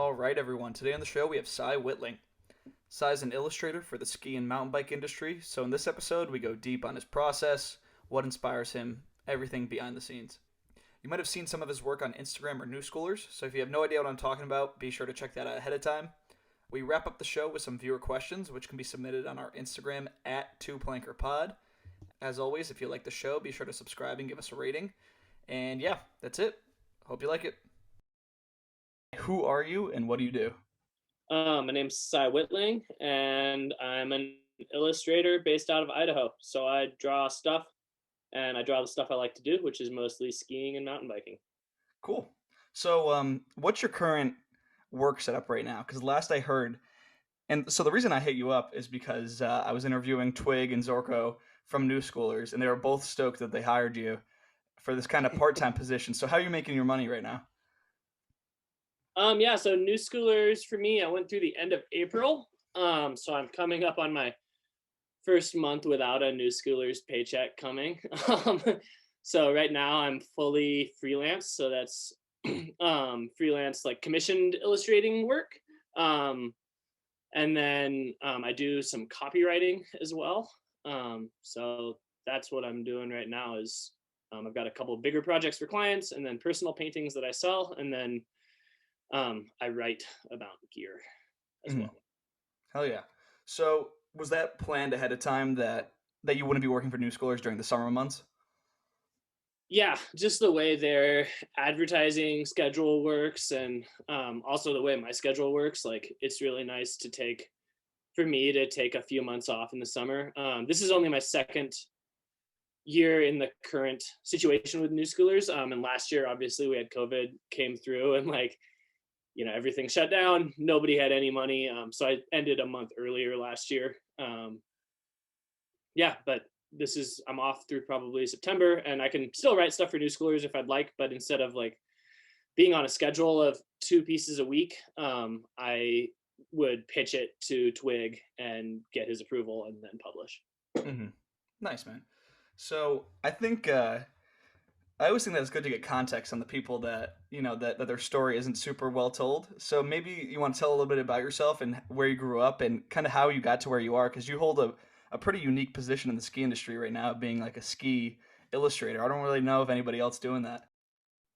All right, everyone. Today on the show, we have Whitling. Is an illustrator for the ski and mountain bike industry. So, in this episode, we go deep on his process, what inspires him, everything behind the scenes. You might have seen some of his work on Instagram or New Schoolers, so if you have no idea what I'm talking about, be sure to check that out ahead of time. We wrap up the show with some viewer questions, which can be submitted on our Instagram at 2plankerpod. As always, if you like the show, be sure to subscribe and give us a rating. And yeah, that's it. Hope you like it. Who are you and what do you do? My name's Whitling, and I'm an illustrator based out of Idaho. So I draw stuff, and I draw the stuff I like to do, which is mostly skiing and mountain biking. Cool. So, what's your current work setup right now? Because last I heard, and so the reason I hit you up is because I was interviewing Twig and Zorko from New Schoolers, and they were both stoked that they hired you for this kind of part-time position. So, how are you making your money right now? Yeah, so New Schoolers for me, I went through the end of April. So I'm coming up on my first month without a New Schoolers paycheck coming. Um, so right now I'm fully freelance. So that's freelance, like commissioned illustrating work. Um, and then I do some copywriting as well. So that's what I'm doing right now is I've got a couple of bigger projects for clients and then personal paintings that I sell. And then I write about gear as Mhm. well. Hell yeah. So, was that planned ahead of time that you wouldn't be working for New Schoolers during the summer months? Yeah, just the way their advertising schedule works, and also the way my schedule works. Like, it's really nice to take for me to take a few months off in the summer. This is only my second year in the current situation with New Schoolers. And last year, obviously, we had COVID came through, and like everything shut down. Nobody had any money, so I ended a month earlier last year. Yeah, but I'm off through probably September, and I can still write stuff for New Schoolers if I'd like, but instead of like being on a schedule of 2 pieces a week, I would pitch it to Twig and get his approval and then publish. Hmm. Nice, man. So, I think I always think that it's good to get context on the people that that their story isn't super well told. So maybe you want to tell a little bit about yourself and where you grew up and kind of how you got to where you are, because you hold a pretty unique position in the ski industry right now, being like a ski illustrator. I don't really know of anybody else doing that.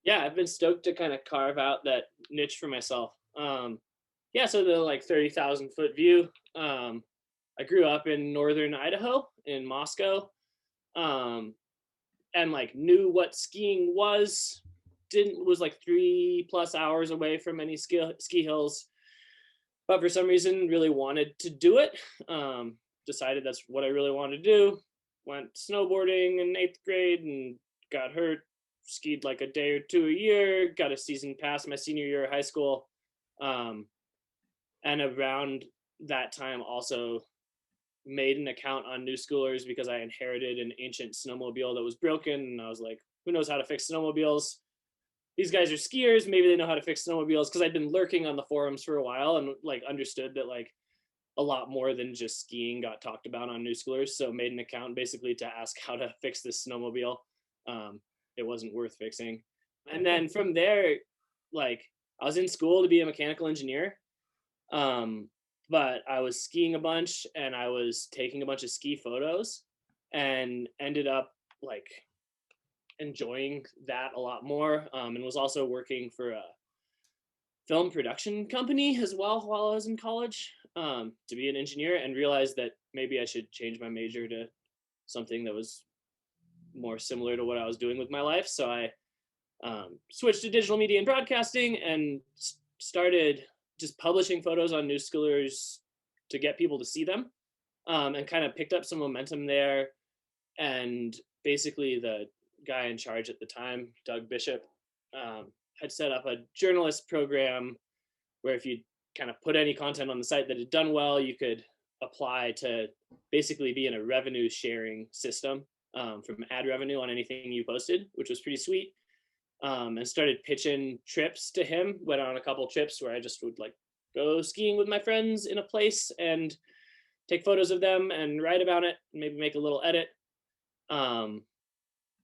Yeah, I've been stoked to kind of carve out that niche for myself. Yeah, so the like 30,000 foot view. I grew up in northern Idaho in Moscow, um, and like knew what skiing was. Didn't was like 3+ hours away from any ski hills, but for some reason really wanted to do it. Decided that's what I really wanted to do. Went snowboarding in 8th grade and got hurt. Skied like a day or two a year. Got a season pass my senior year of high school, um, and around that time also made an account on New Schoolers because I inherited an ancient snowmobile that was broken, and I was like, who knows how to fix snowmobiles? These guys are skiers, maybe they know how to fix snowmobiles, because I'd been lurking on the forums for a while and like understood that like a lot more than just skiing got talked about on New Schoolers. So made an account basically to ask how to fix this snowmobile. Um, it wasn't worth fixing. And then from there, like I was in school to be a mechanical engineer. Um, but I was skiing a bunch and I was taking a bunch of ski photos and ended up like enjoying that a lot more, and was also working for a film production company as well while I was in college, to be an engineer, and realized that maybe I should change my major to something that was more similar to what I was doing with my life. So I switched to digital media and broadcasting and started just publishing photos on New Schoolers to get people to see them, and kind of picked up some momentum there. And basically, the guy in charge at the time, Doug Bishop, had set up a journalist program where if you kind of put any content on the site that had done well, you could apply to basically be in a revenue sharing system, from ad revenue on anything you posted, which was pretty sweet. And started pitching trips to him. Went on a couple trips where I just would like go skiing with my friends in a place and take photos of them and write about it, maybe make a little edit. Um,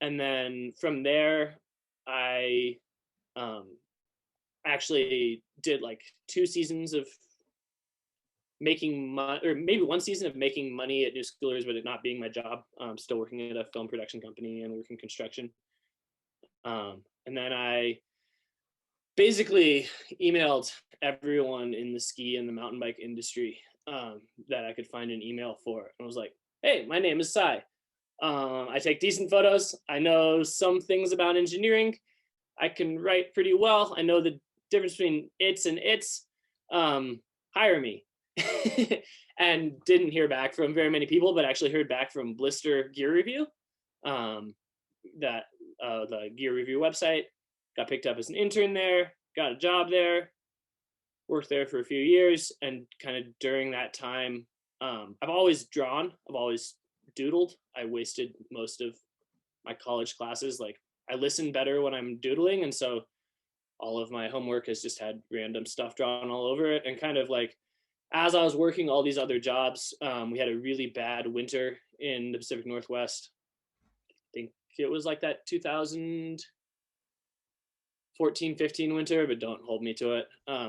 and then from there, I actually did like 2 seasons of making money, or maybe 1 season of making money at New Schoolers, but it not being my job. I'm still working at a film production company and working construction. And then I basically emailed everyone in the ski and the mountain bike industry that I could find an email for. And I was like, hey, my name is Cy. I take decent photos. I know some things about engineering. I can write pretty well. I know the difference between its and its. Hire me. And didn't hear back from very many people, but actually heard back from Blister Gear Review, that the gear review website. Got picked up as an intern there, got a job there, worked there for a few years, and kind of during that time, I've always drawn, I've always doodled. I wasted most of my college classes. Like, I listen better when I'm doodling, and so all of my homework has just had random stuff drawn all over it. And kind of like, as I was working all these other jobs, we had a really bad winter in the Pacific Northwest. I think it was like that 2014-15 winter, but don't hold me to it.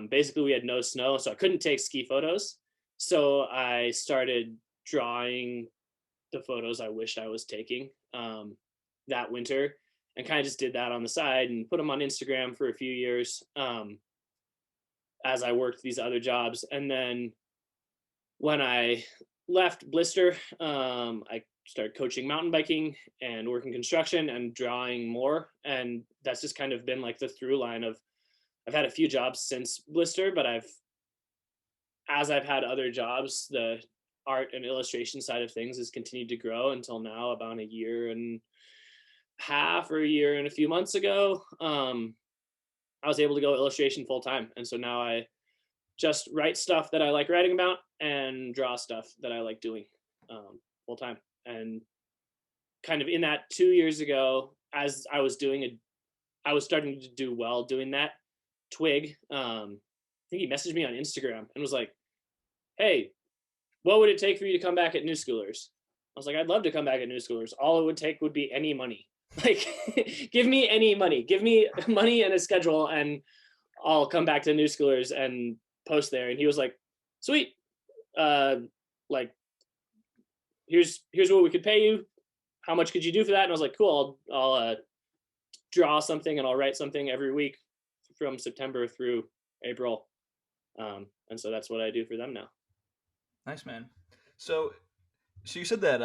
Basically, we had no snow, so I couldn't take ski photos. So I started drawing the photos I wished I was taking that winter, and kind of just did that on the side and put them on Instagram for a few years as I worked these other jobs. And then when I left Blister, I started coaching mountain biking and working construction and drawing more. And that's just kind of been like the through line of, I've had a few jobs since Blister, but as I've had other jobs, the art and illustration side of things has continued to grow until now, about a year and a half or a year and a few months ago. I was able to go illustration full time. And so now I just write stuff that I like writing about and draw stuff that I like doing full time. And kind of in that 2 years ago, as I was starting to do well doing that. Twig, I think he messaged me on Instagram and was like, hey, what would it take for you to come back at New Schoolers? I was like, I'd love to come back at New Schoolers. All it would take would be any money. Like, give me any money. Give me money and a schedule, and I'll come back to New Schoolers and post there. And he was like, sweet. Like, here's what we could pay you. How much could you do for that? And I was like, cool. I'll draw something and I'll write something every week from September through April. And so that's what I do for them now. Nice, man. So you said that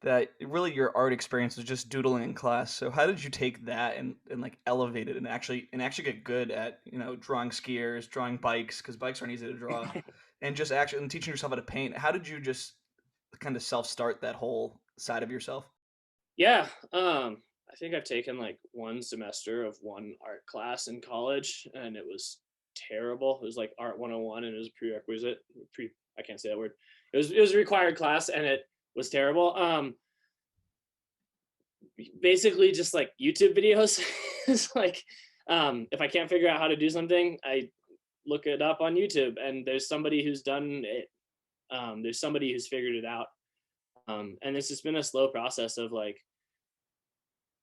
that really your art experience was just doodling in class. So how did you take that and like elevate it and actually get good at, drawing skiers, drawing bikes, because bikes aren't easy to draw, and just actually and teaching yourself how to paint? How did you just kind of self-start that whole side of yourself? Yeah. I think I've taken like one semester of one art class in college, and it was terrible. It was like Art 101, and it was a prerequisite. I can't say that word. It was a required class, and it was terrible. Basically just like YouTube videos. It's like, if I can't figure out how to do something, I look it up on YouTube, and there's somebody who's done it. There's somebody who's figured it out. And it's just been a slow process of like,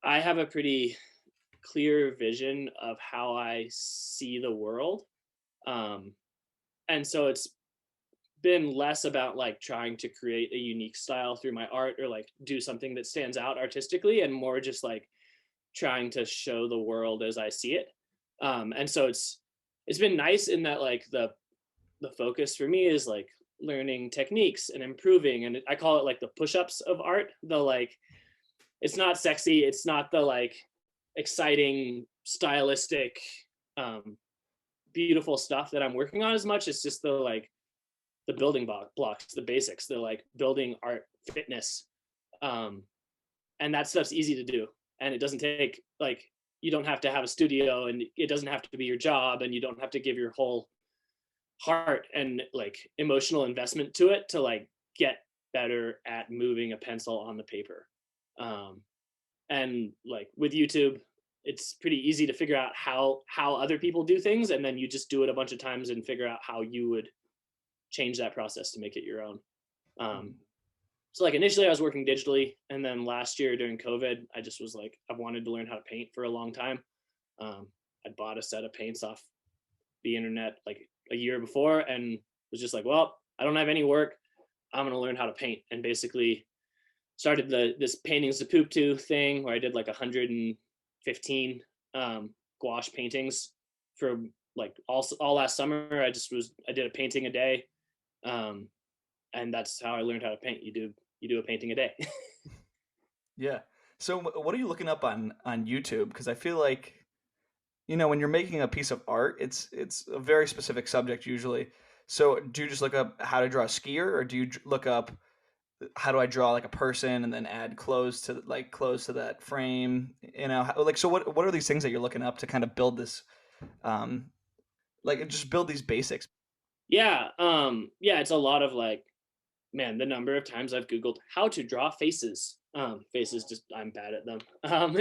I have a pretty clear vision of how I see the world. And so it's been less about like trying to create a unique style through my art or like do something that stands out artistically, and more just like trying to show the world as I see it. And so it's been nice in that like the focus for me is like learning techniques and improving, and I call it like the push-ups of art. The like, it's not sexy, it's not the like exciting stylistic beautiful stuff that I'm working on as much. It's just the like the building blocks, the basics, the like building art fitness. And that stuff's easy to do, and it doesn't take like, you don't have to have a studio, and it doesn't have to be your job, and you don't have to give your whole heart and like emotional investment to it to like get better at moving a pencil on the paper. And like with YouTube, it's pretty easy to figure out how other people do things, and then you just do it a bunch of times and figure out how you would change that process to make it your own. So like initially I was working digitally, and then last year during COVID, I just was like, I've wanted to learn how to paint for a long time. I bought a set of paints off the internet like a year before and was just like, well, I don't have any work. I'm gonna learn how to paint, and basically started this paintings to poop to thing where I did like 115 gouache paintings for like all last summer. I did a painting a day, um, and that's how I learned how to paint. You do a painting a day. Yeah. So what are you looking up on YouTube? Because I feel like, when you're making a piece of art, it's a very specific subject usually. So do you just look up how to draw a skier, or do you look up how do I draw like a person and then add clothes to that frame? Like, so what are these things that you're looking up to kind of build this, um, like just build these basics? Yeah, yeah, it's a lot of like, man, the number of times I've Googled how to draw faces. Faces, just I'm bad at them.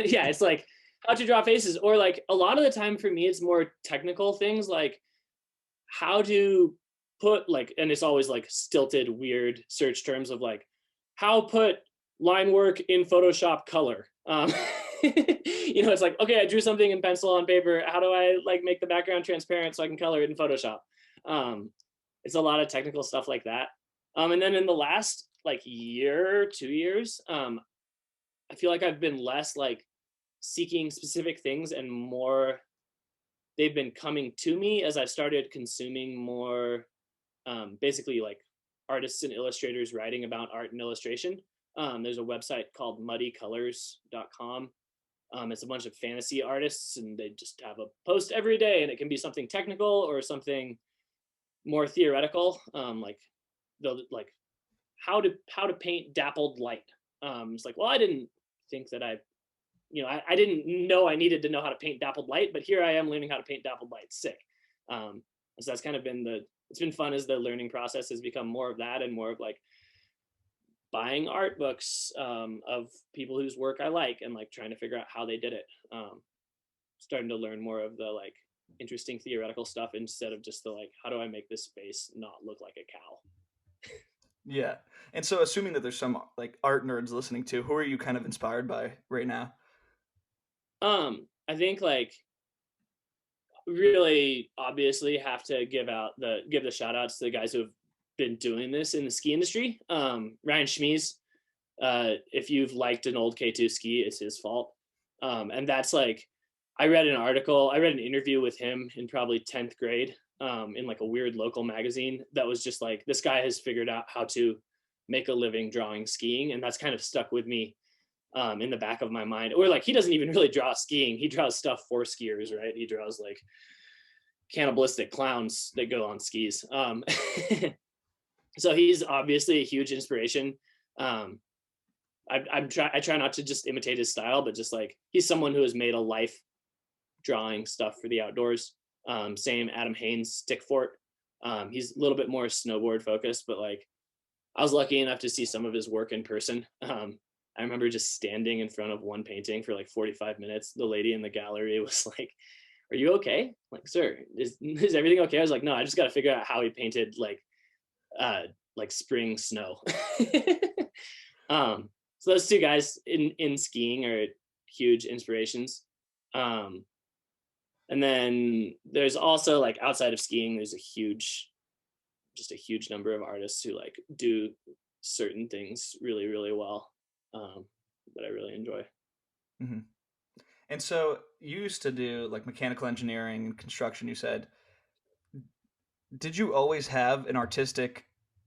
Yeah, it's like how to draw faces, or like a lot of the time for me, it's more technical things like how to put like, and it's always like stilted, weird search terms of like how put line work in Photoshop color. It's like, okay, I drew something in pencil on paper. How do I like make the background transparent so I can color it in Photoshop? Um, it's a lot of technical stuff like that. And then in the last like year, 2 years, I feel like I've been less like seeking specific things and more they've been coming to me as I've started consuming more, basically like artists and illustrators writing about art and illustration. There's a website called muddycolors.com. It's a bunch of fantasy artists and they just have a post every day, and it can be something technical or something more theoretical. Like they'll like how to paint dappled light. It's like, well, I didn't think that I didn't know I needed to know how to paint dappled light, but here I am learning how to paint dappled light. Sick. So that's kind of been it's been fun as the learning process has become more of that and more of like buying art books of people whose work I like and like trying to figure out how they did it. Starting to learn more of the like interesting theoretical stuff instead of just the like, how do I make this space not look like a cow? Yeah. And so assuming that there's some like art nerds listening to, who are you kind of inspired by right now? I think like really obviously have to give the shout outs to the guys who have been doing this in the ski industry. Ryan Schmies, if you've liked an old K2 ski, it's his fault. And that's like, I read an interview with him in probably 10th grade, in like a weird local magazine that was just like, this guy has figured out how to make a living drawing skiing. And that's kind of stuck with me, in the back of my mind. Or like, he doesn't even really draw skiing. He draws stuff for skiers, right? He draws like cannibalistic clowns that go on skis. So he's obviously a huge inspiration. Um, I try not to just imitate his style, but just like he's someone who has made a life drawing stuff for the outdoors. Same Adam Haynes Stickfort. He's a little bit more snowboard focused, but like I was lucky enough to see some of his work in person. I remember just standing in front of one painting for like 45 minutes. The lady in the gallery was like, "Are you okay?" I'm like, "Sir, is everything okay?" I was like, "No, I just got to figure out how he painted like spring snow." So those two guys in skiing are huge inspirations. Um, and then there's also like outside of skiing, there's just a huge number of artists who like do certain things really, really well, that I really enjoy. Hmm. And so you used to do like mechanical engineering and construction, you said. Did you always have an artistic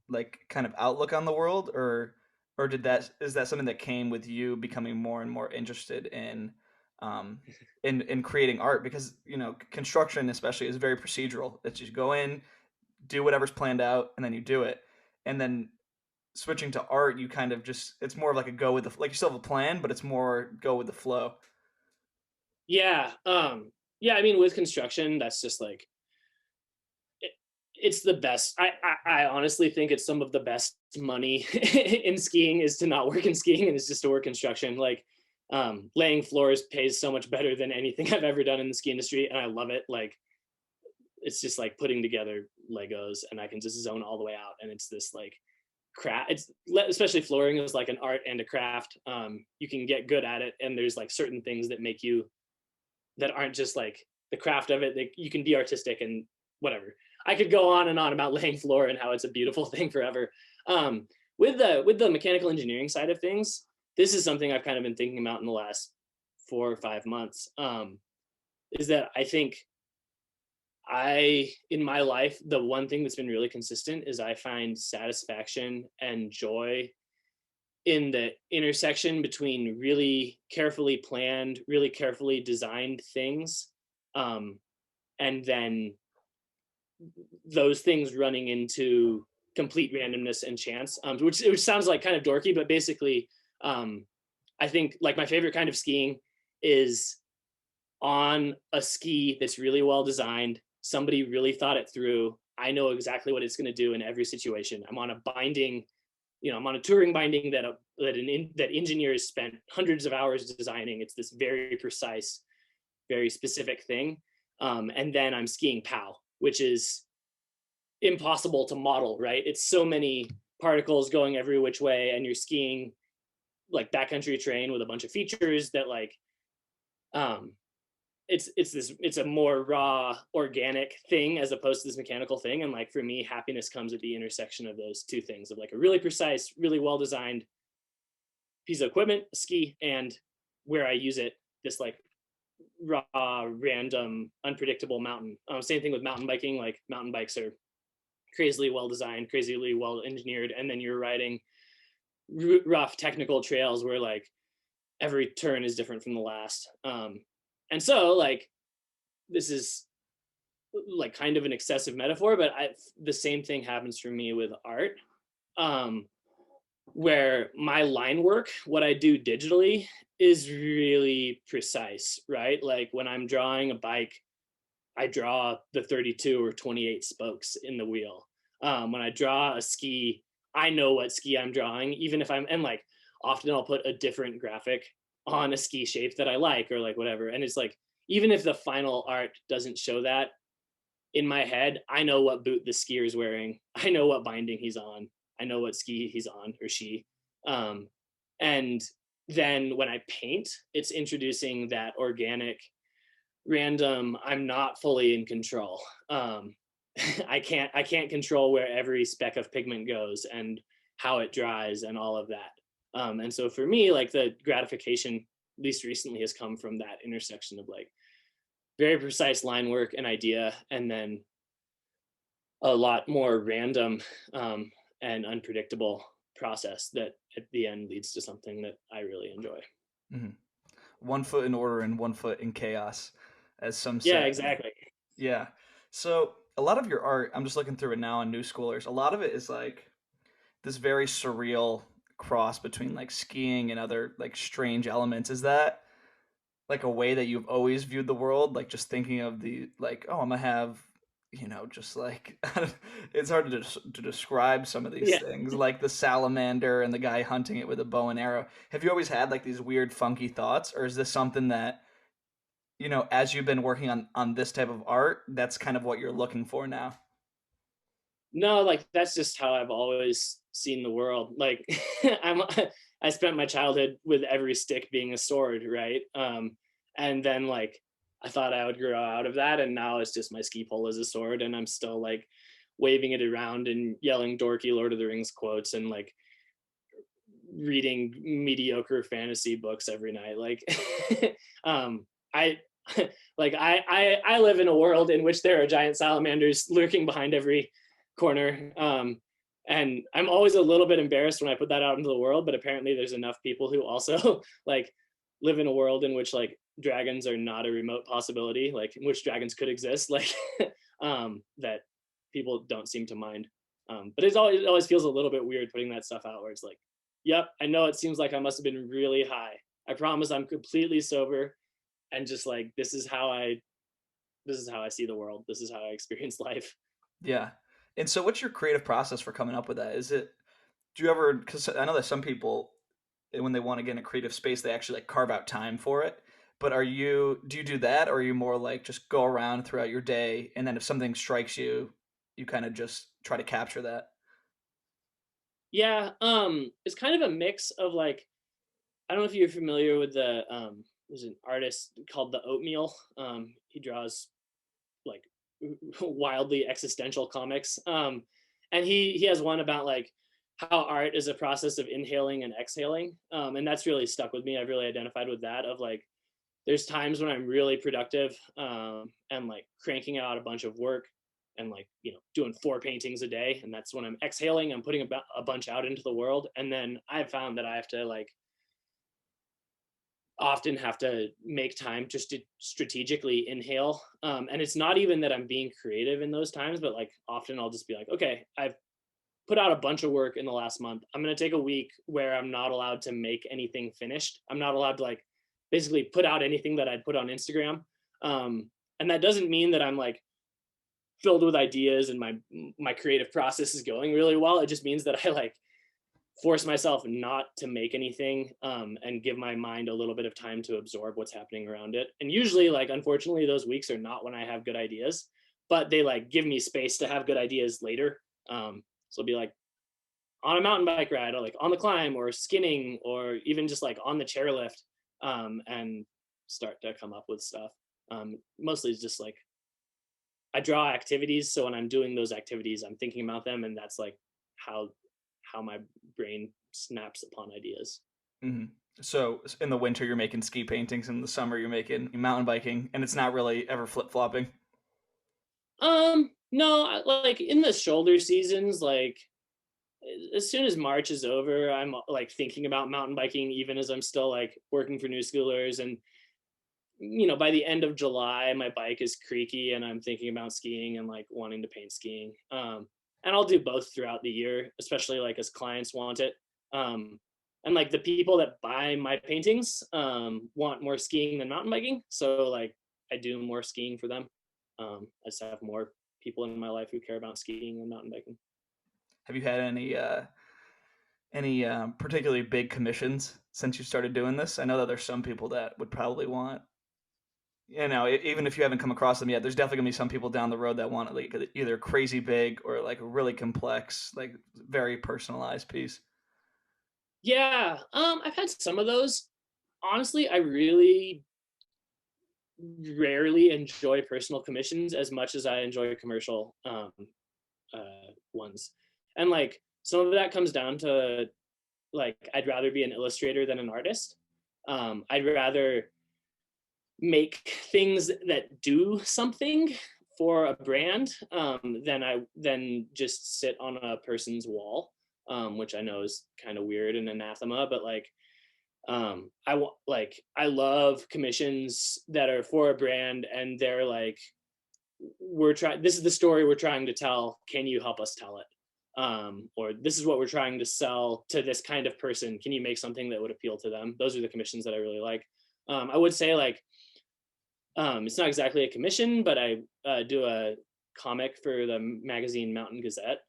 like kind of outlook on the world, or did that is that something that came with you becoming more and more interested um in creating art? Because construction especially is very procedural. That you go in, do whatever's planned out, and then you do it. And then switching to art, you kind of just it's more of like a go with the like you still have a plan, but it's more go with the flow. Yeah, yeah. I mean, with construction, that's just like it, it's the best. I honestly think it's some of the best money in skiing is to not work in skiing and it's just to work construction. Like, laying floors pays so much better than anything I've ever done in the ski industry, and I love it. Like, it's just like putting together Legos, and I can just zone all the way out, and it's this like craft. It's especially flooring is like an art and a craft. You can get good at it, and there's like certain things that make you that aren't just like the craft of it, that you can be artistic and whatever. I could go on and on about laying floor and how it's a beautiful thing forever. With the mechanical engineering side of things, this is something I've kind of been thinking about in the last 4 or 5 months. Is that I think in my life, the one thing that's been really consistent is I find satisfaction and joy in the intersection between really carefully planned, really carefully designed things, um, and then those things running into complete randomness and chance, which sounds like kind of dorky, but basically, um, I think like my favorite kind of skiing is on a ski that's really well designed. Somebody really thought it through. I know exactly what it's going to do in every situation. I'm on a binding, I'm on a touring binding that engineers spent hundreds of hours designing. It's this very precise, very specific thing. And then I'm skiing POW, which is impossible to model, right? It's so many particles going every which way, and you're skiing like backcountry terrain with a bunch of features that like um it's a more raw organic thing as opposed to this mechanical thing. And like for me, happiness comes at the intersection of those two things, of like a really precise, really well designed piece of equipment, a ski, and where I use it, this like raw, random, unpredictable mountain. Same thing with mountain biking. Like mountain bikes are crazily well designed, crazily well engineered, and then you're riding rough technical trails where like every turn is different from the last. And so like this is like kind of an excessive metaphor, but the same thing happens for me with art, um, where my line work, what I do digitally, is really precise, right? Like when I'm drawing a bike, I draw the 32 or 28 spokes in the wheel. When I draw a ski, I know what ski I'm drawing, even if and like often I'll put a different graphic on a ski shape that I like or like whatever. And it's like, even if the final art doesn't show that, in my head, I know what boot the skier is wearing. I know what binding he's on. I know what ski he's on or she. Um, and then when I paint, it's introducing that organic, random. I'm not fully in control. I can't control where every speck of pigment goes and how it dries and all of that. And so for me, like the gratification, at least recently, has come from that intersection of like very precise line work and idea, and then a lot more random and unpredictable process that at the end leads to something that I really enjoy. Hmm. 1 foot in order and 1 foot in chaos, as some Yeah, say. exactly. Yeah. So a lot of your art, I'm just looking through it now on New Schoolers. A lot of it is like this very surreal cross between like skiing and other like strange elements. Is that like a way that you've always viewed the world? Like just thinking of the like, oh, I'm gonna have, just like it's hard to describe some of these Yeah. things, like the salamander and the guy hunting it with a bow and arrow. Have you always had like these weird, funky thoughts, or is this something that as you've been working on this type of art, that's kind of what you're looking for now? No, like that's just how I've always seen the world. Like I'm I spent my childhood with every stick being a sword, right? And then like I thought I would grow out of that, and now it's just my ski pole as a sword, and I'm still like waving it around and yelling dorky Lord of the Rings quotes and like reading mediocre fantasy books every night. Like I I live in a world in which there are giant salamanders lurking behind every corner. And I'm always a little bit embarrassed when I put that out into the world, but apparently there's enough people who also like live in a world in which like dragons are not a remote possibility, like in which dragons could exist, like that people don't seem to mind. But it always feels a little bit weird putting that stuff out where it's like, yep, I know it seems like I must have been really high. I promise I'm completely sober, and just like this is how I see the world. This is how I experience life. Yeah. And so, what's your creative process for coming up with that? Do you ever? Because I know that some people, when they want to get in a creative space, they actually like carve out time for it. But do you do that, or are you more like just go around throughout your day, and then if something strikes you, you kind of just try to capture that? Yeah, it's kind of a mix of like, I don't know if you're familiar with the there's an artist called the Oatmeal. He draws like wildly existential comics. And he has one about like how art is a process of inhaling and exhaling. And that's really stuck with me. I've really identified with that of like, there's times when I'm really productive and like cranking out a bunch of work and like, doing 4 paintings a day. And that's when I'm exhaling, I'm putting a bunch out into the world. And then I've found that I have to like often have to make time just to strategically inhale. And it's not even that I'm being creative in those times, but like often I'll just be like, okay, I've put out a bunch of work in the last month. I'm going to take a week where I'm not allowed to make anything finished. I'm not allowed to like basically put out anything that I'd put on Instagram. And that doesn't mean that I'm like filled with ideas and my creative process is going really well. It just means that I like force myself not to make anything and give my mind a little bit of time to absorb what's happening around it. And usually, like, unfortunately, those weeks are not when I have good ideas, but they like give me space to have good ideas later. So it'll be like on a mountain bike ride or like on the climb or skinning or even just like on the chairlift and start to come up with stuff. Mostly it's just like I draw activities. So when I'm doing those activities, I'm thinking about them. And that's like how my brain snaps upon ideas. Hmm. So in the winter you're making ski paintings, in the summer you're making mountain biking, and it's not really ever flip flopping. No, like in the shoulder seasons, like as soon as March is over, I'm like thinking about mountain biking, even as I'm still like working for new schoolers. And by the end of July, my bike is creaky, and I'm thinking about skiing and like wanting to paint skiing. And I'll do both throughout the year, especially like as clients want it. And like the people that buy my paintings want more skiing than mountain biking, so like I do more skiing for them. I just have more people in my life who care about skiing and mountain biking. Have you had any particularly big commissions since you started doing this? I know that there's some people that would probably want, even if you haven't come across them yet, there's definitely gonna be some people down the road that want like either crazy big or like a really complex, like very personalized piece. Yeah, I've had some of those. Honestly, I really rarely enjoy personal commissions as much as I enjoy commercial ones. And like some of that comes down to like I'd rather be an illustrator than an artist. I'd rather make things that do something for a brand than just sit on a person's wall, which I know is kind of weird and anathema, but like I love commissions that are for a brand and they're like, this is the story we're trying to tell, can you help us tell it? Or this is what we're trying to sell to this kind of person, can you make something that would appeal to them? Those are the commissions that I really like. I would say like it's not exactly a commission, but I do a comic for the magazine Mountain Gazette,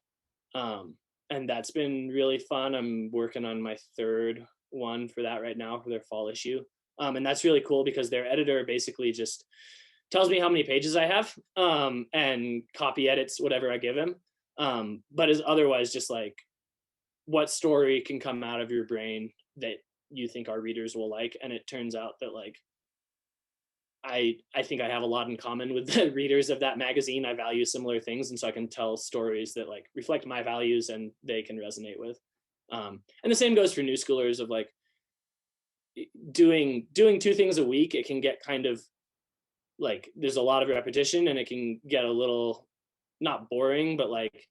and that's been really fun. I'm working on my 3rd one for that right now for their fall issue, and that's really cool because their editor basically just tells me how many pages I have and copy edits whatever I give him, but is otherwise just like what story can come out of your brain that you think our readers will like. And it turns out that like I think I have a lot in common with the readers of that magazine. I value similar things, and so I can tell stories that like reflect my values and they can resonate with. And the same goes for new schoolers of like doing 2 things a week. It can get kind of like there's a lot of repetition, and it can get a little not boring, but like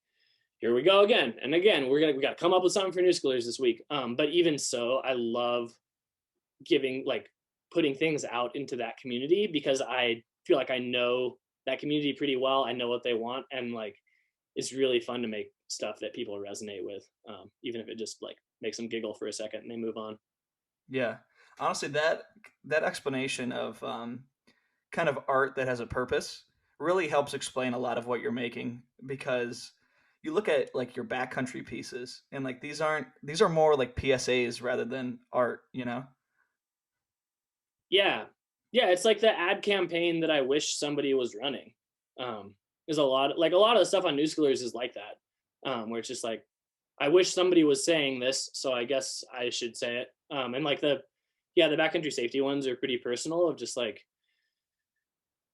here we go again and again. We got to come up with something for new schoolers this week. But even so, I love giving like putting things out into that community because I feel like I know that community pretty well. I know what they want, and like it's really fun to make stuff that people resonate with, even if it just like makes them giggle for a second and they move on. Yeah, honestly, that explanation of kind of art that has a purpose really helps explain a lot of what you're making, because you look at like your backcountry pieces and like these are more like PSAs rather than art. Yeah, yeah, it's like the ad campaign that I wish somebody was running. There's a lot of the stuff on New Schoolers is like that, where it's just like I wish somebody was saying this, so I guess I should say it. And like Yeah, the backcountry safety ones are pretty personal, of just like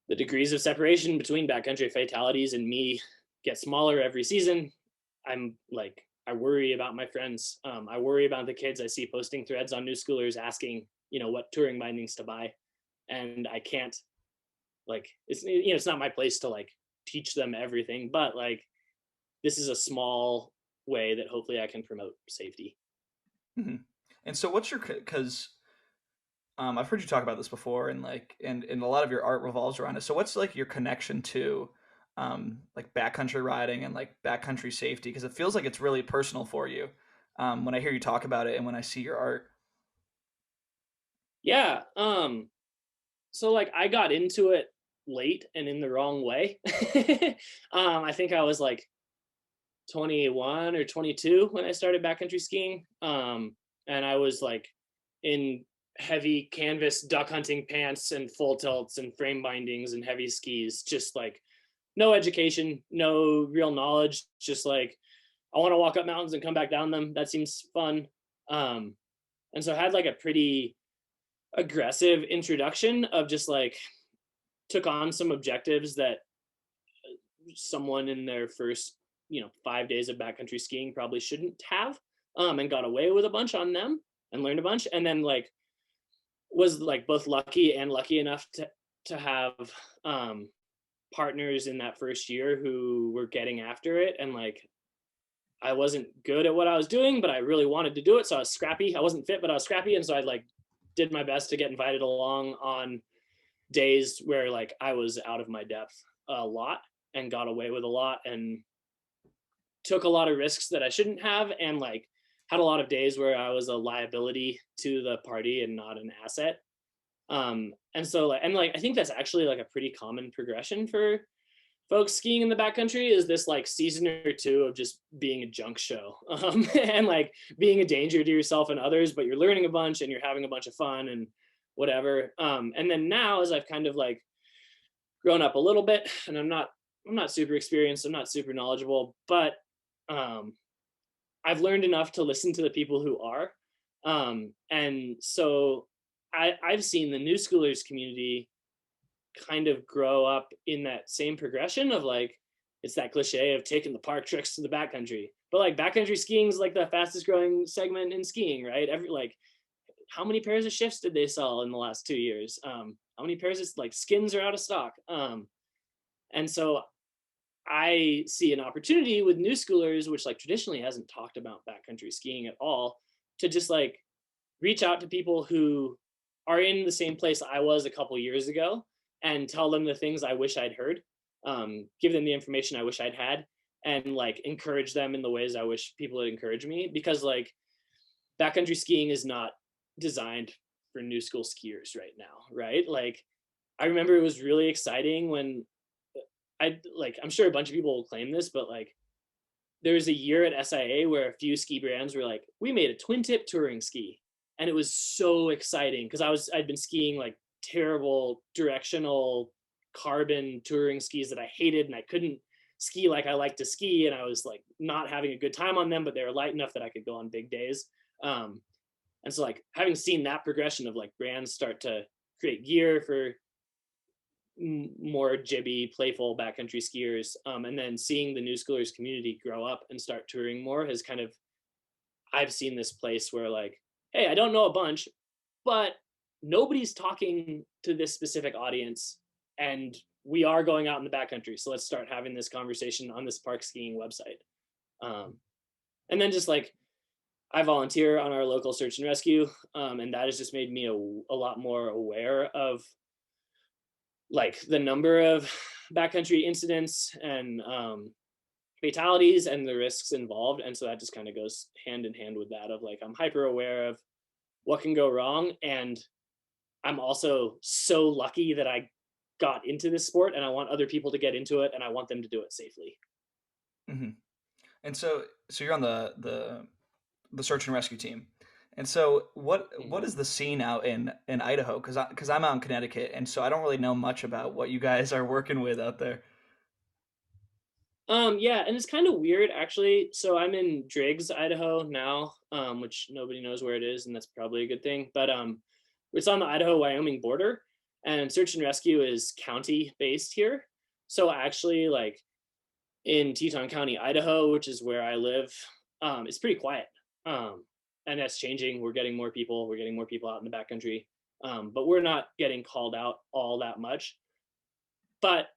the degrees of separation between backcountry fatalities and me get smaller every season. I'm like, I worry about my friends. I worry about the kids I see posting threads on New Schoolers asking, what touring bindings to buy, and I can't, like, it's not my place to like teach them everything, but like this is a small way that hopefully I can promote safety. Hmm. And so, what's your because I've heard you talk about this before, and and a lot of your art revolves around it. So, what's like your connection to like backcountry riding and like backcountry safety? Because it feels like it's really personal for you when I hear you talk about it and when I see your art. Yeah. So like I got into it late and in the wrong way. I think I was like 21 or 22 when I started backcountry skiing. And I was like in heavy canvas duck hunting pants and full tilts and frame bindings and heavy skis, just like no education, no real knowledge, just like I want to walk up mountains and come back down them. That seems fun. Um, and so I had like a pretty aggressive introduction of just like took on some objectives that someone in their first 5 days of backcountry skiing probably shouldn't have, and got away with a bunch on them and learned a bunch, and then like was like both lucky and lucky enough to have um partners in that first year who were getting after it, and like I wasn't good at what I was doing, but I really wanted to do it, so I was scrappy. I wasn't fit, but I was scrappy, and so I like did my best to get invited along on days where like I was out of my depth a lot and got away with a lot and took a lot of risks that I shouldn't have, and like had a lot of days where I was a liability to the party and not an asset. And so like I think that's actually like a pretty common progression for folks skiing in the backcountry, is this like season or two of just being a junk show, and like being a danger to yourself and others, but you're learning a bunch and you're having a bunch of fun and whatever. And then now, as I've kind of like grown up a little bit, and I'm not super experienced, I'm not super knowledgeable, but um, I've learned enough to listen to the people who are. And so I've seen the new schoolers community kind of grow up in that same progression of like, it's that cliche of taking the park tricks to the backcountry. But like backcountry skiing is like the fastest growing segment in skiing, right? Every like, how many pairs of shifts did they sell in the last 2 years? How many pairs of like skins are out of stock? And so I see an opportunity with new schoolers, which like traditionally hasn't talked about backcountry skiing at all, to just like reach out to people who are in the same place I was a couple years ago and tell them the things I wish I'd heard, give them the information I wish I'd had, and like encourage them in the ways I wish people would encourage me. Because like backcountry skiing is not designed for new school skiers right now, right? Like I remember it was really exciting when I'm sure a bunch of people will claim this, but like there was a year at SIA where a few ski brands were like, we made a twin tip touring ski. And it was so exciting because I'd been skiing like terrible directional carbon touring skis that I hated, and I couldn't ski like I like to ski. And I was like not having a good time on them, but they were light enough that I could go on big days. And so like having seen that progression of like brands start to create gear for more jibby, playful backcountry skiers, and then seeing the new schoolers community grow up and start touring more has kind of, I've seen this place where like, hey, I don't know a bunch, but nobody's talking to this specific audience, and we are going out in the backcountry, so let's start having this conversation on this park skiing website. And then just like I volunteer on our local search and rescue, and that has just made me a lot more aware of like the number of backcountry incidents and fatalities and the risks involved. And so that just kind of goes hand in hand with that of like, I'm hyper aware of what can go wrong. And I'm also so lucky that I got into this sport, and I want other people to get into it, and I want them to do it safely. Hmm. And so you're on the search and rescue team. And so what Mhm. is the scene out in Idaho? Because I'm out in Connecticut, and so I don't really know much about what you guys are working with out there. Yeah, and it's kind of weird actually. So I'm in Driggs, Idaho now, which nobody knows where it is, and that's probably a good thing. But it's on the Idaho-Wyoming border, and search and rescue is county based here. So actually, like in Teton County, Idaho, which is where I live, it's pretty quiet. Um, and that's changing. We're getting more people. We're getting more people out in the backcountry, but we're not getting called out all that much. But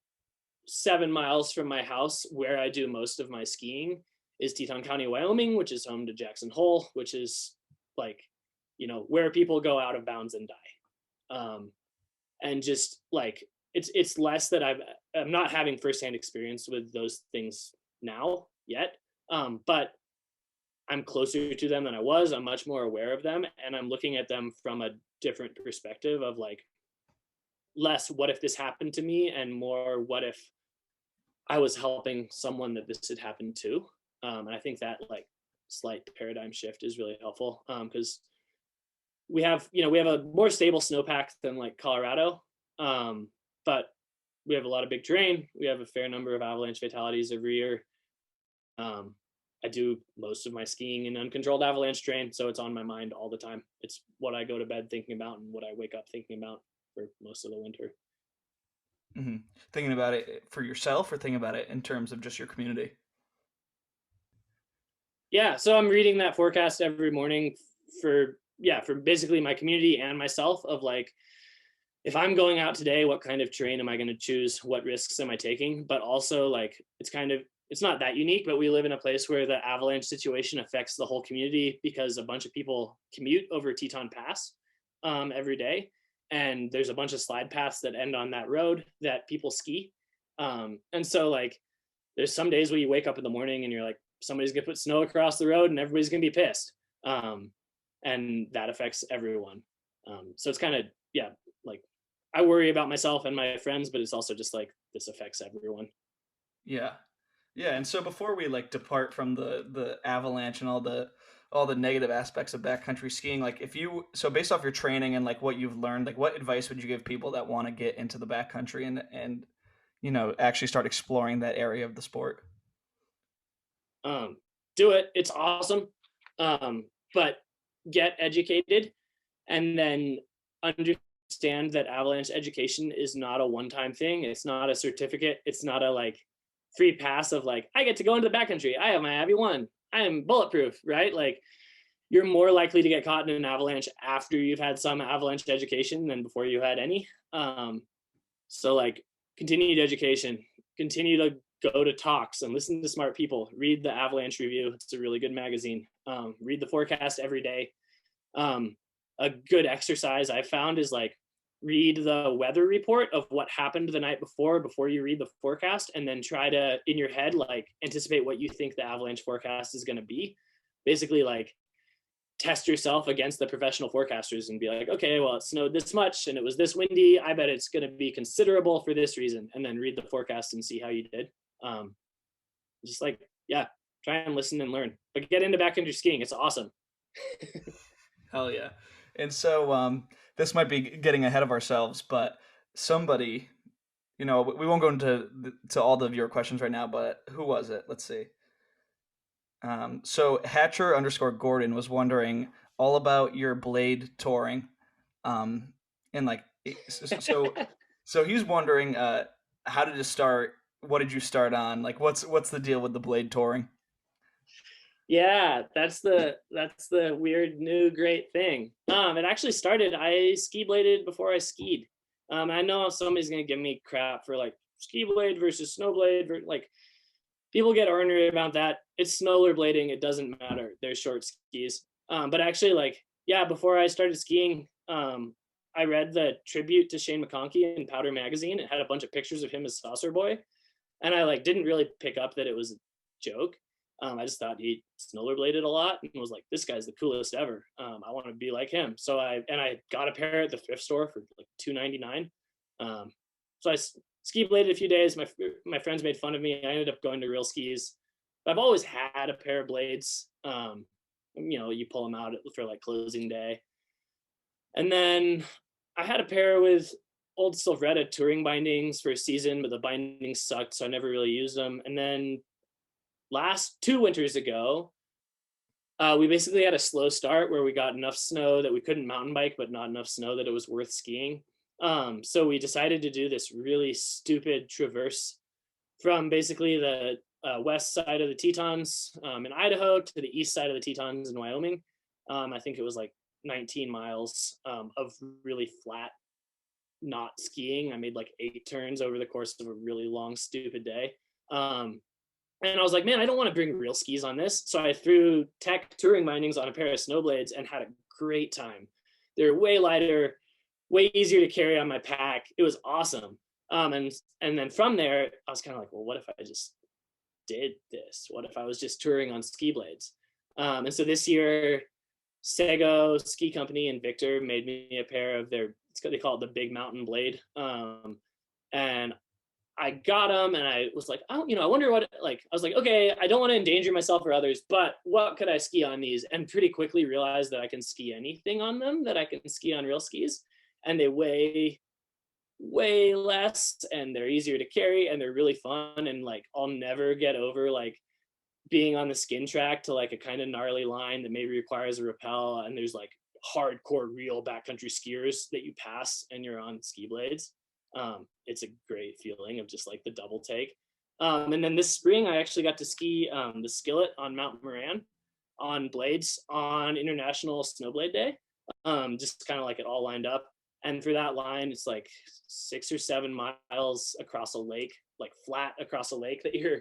7 miles from my house, where I do most of my skiing, is Teton County, Wyoming, which is home to Jackson Hole, which is like, where people go out of bounds and die. And just like it's less that I'm not having firsthand experience with those things now yet, but I'm closer to them than I was. I'm much more aware of them, and I'm looking at them from a different perspective of like less what if this happened to me and more what if I was helping someone that this had happened to. And I think that like slight paradigm shift is really helpful, because we have a more stable snowpack than like Colorado, but we have a lot of big terrain. We have a fair number of avalanche fatalities every year. I do most of my skiing in uncontrolled avalanche terrain, so it's on my mind all the time. It's what I go to bed thinking about and what I wake up thinking about for most of the winter. Mm-hmm. Thinking about it for yourself, or thinking about it in terms of just your community? Yeah, so I'm reading that forecast every morning for basically my community and myself of like, if I'm going out today, what kind of terrain am I going to choose? What risks am I taking? But also like it's not that unique, but we live in a place where the avalanche situation affects the whole community because a bunch of people commute over Teton Pass every day. And there's a bunch of slide paths that end on that road that people ski. And so like there's some days where you wake up in the morning and you're like, somebody's gonna put snow across the road and everybody's gonna be pissed. And that affects everyone. So it's kind of, yeah, like I worry about myself and my friends, but it's also just like this affects everyone. Yeah. Yeah, and so before we like depart from the avalanche and all the negative aspects of backcountry skiing, like if you so based off your training and like what you've learned, like what advice would you give people that want to get into the backcountry and actually start exploring that area of the sport? Um, do it. It's awesome. But get educated and then understand that avalanche education is not a one-time thing. It's not a certificate. It's not a like free pass of like, I get to go into the backcountry. I have my Abby 1. I am bulletproof, right? Like you're more likely to get caught in an avalanche after you've had some avalanche education than before you had any. So like continued education, continue to go to talks and listen to smart people, read the Avalanche Review. It's a really good magazine. Read the forecast every day. A good exercise I found is like read the weather report of what happened the night before you read the forecast, and then try to in your head like anticipate what you think the avalanche forecast is going to be. Basically like test yourself against the professional forecasters and be like, okay, well, it snowed this much and it was this windy. I bet it's going to be considerable for this reason. And then read the forecast and see how you did. Um, just like, yeah, try and listen and learn. But get into backcountry skiing. It's awesome. Hell yeah. And so this might be getting ahead of ourselves, but somebody, we won't go into to all of your questions right now, but who was it? Let's see. So Hatcher underscore Gordon was wondering all about your blade touring, and like so he's wondering how did it start? What did you start on? Like what's the deal with the blade touring? Yeah, that's the weird new great thing. It actually started. I ski bladed before I skied. I know somebody's gonna give me crap for like ski blade versus snow blade. Like people get ornery about that. It's snowblading. It doesn't matter. They're short skis. But actually, like yeah, before I started skiing, I read the tribute to Shane McConkey in Powder magazine. It had a bunch of pictures of him as Saucer Boy, and I like didn't really pick up that it was a joke. I just thought he snowbladed a lot and was like, this guy's the coolest ever. I want to be like him. So I got a pair at the thrift store for like $2.99. So I ski bladed a few days. My friends made fun of me. I ended up going to Real Skis. But I've always had a pair of blades. You pull them out for like closing day. And then I had a pair with old Silvretta touring bindings for a season, but the bindings sucked, so I never really used them. And then last 2 winters ago, We basically had a slow start where we got enough snow that we couldn't mountain bike, but not enough snow that it was worth skiing. So we decided to do this really stupid traverse from basically the west side of the Tetons in Idaho to the east side of the Tetons in Wyoming. I think it was like 19 miles of really flat, not skiing. I made like 8 turns over the course of a really long, stupid day. Um, and I was like, man, I don't want to bring real skis on this. So I threw tech touring bindings on a pair of snowblades and had a great time. They're way lighter, way easier to carry on my pack. It was awesome. And then from there, I was kind of like, well, what if I just did this? What if I was just touring on ski blades? And so this year, Sego Ski Company and Victor made me a pair of their, they call it the Big Mountain Blade. And I got them and I was like, oh, I wonder what, like, I was like, okay, I don't want to endanger myself or others, but what could I ski on these? And pretty quickly realized that I can ski anything on them, that I can ski on real skis. And they weigh way less and they're easier to carry and they're really fun. And like, I'll never get over like being on the skin track to like a kind of gnarly line that maybe requires a rappel. And there's like hardcore real backcountry skiers that you pass and you're on ski blades. It's a great feeling of just like the double take. And then this spring, I actually got to ski the Skillet on Mount Moran on blades on International Snowblade Day. Just kind of like it all lined up. And for that line, it's like 6 or 7 miles across a lake, like flat across a lake that you're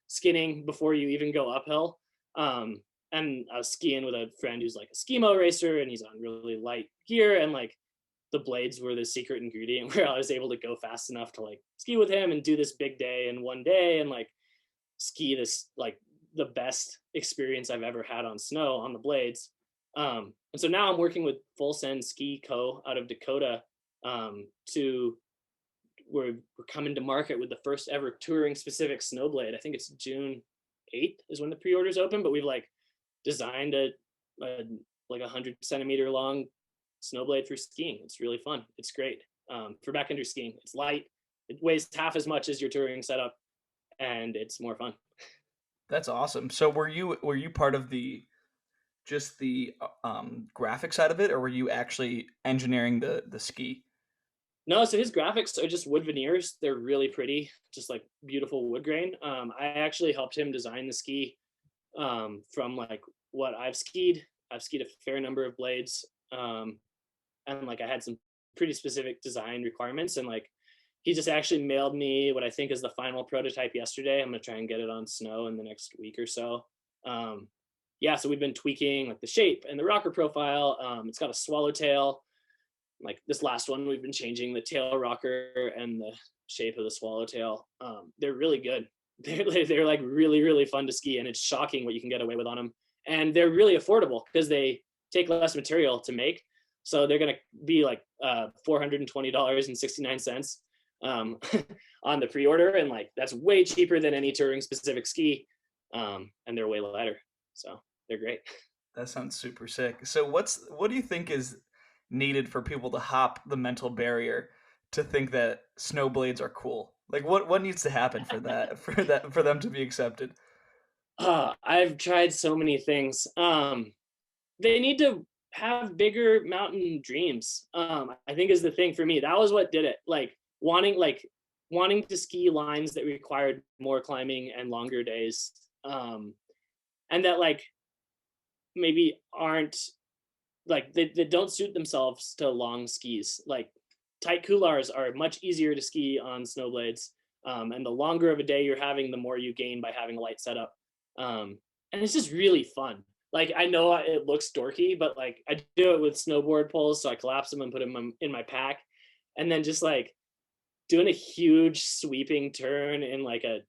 skinning before you even go uphill. And I was skiing with a friend who's like a skimo racer and he's on really light gear, and like the blades were the secret ingredient where I was able to go fast enough to like ski with him and do this big day in one day and like ski this like the best experience I've ever had on snow on the blades. And so now I'm working with Full Send Ski Co. out of Dakota to we're coming to market with the first ever touring specific snowblade. I think it's June 8th is when the pre-orders open, but we've like designed a like 100 centimeter long snowblade for skiing. It's really fun. It's great for backcountry skiing. It's light. It weighs half as much as your touring setup, and it's more fun. That's awesome. So were you part of the just the graphic side of it, or were you actually engineering the ski? No, so his graphics are just wood veneers. They're really pretty, just like beautiful wood grain. I actually helped him design the ski from like what I've skied. I've skied a fair number of blades, and like I had some pretty specific design requirements, and like he just actually mailed me what I think is the final prototype yesterday. I'm gonna try and get it on snow in the next week or so. Um, yeah, so we've been tweaking like the shape and the rocker profile. It's got a swallowtail. Like this last one, we've been changing the tail rocker and the shape of the swallowtail. They're really good. They're like really, really fun to ski, and it's shocking what you can get away with on them. And they're really affordable because they take less material to make. So they're gonna be like $420.69 on the pre-order, and like that's way cheaper than any touring specific ski. And they're way lighter, so they're great. That sounds super sick. So what do you think is needed for people to hop the mental barrier to think that snowblades are cool? Like what needs to happen for for them to be accepted? I've tried so many things. They need to have bigger mountain dreams. I think is the thing for me. That was what did it. Wanting to ski lines that required more climbing and longer days. And that like maybe aren't like they don't suit themselves to long skis. Like tight coulars are much easier to ski on snowblades. And the longer of a day you're having, the more you gain by having a light setup. And it's just really fun. Like I know it looks dorky, but like I do it with snowboard poles, so I collapse them and put them in my pack, and then just like doing a huge sweeping turn in like a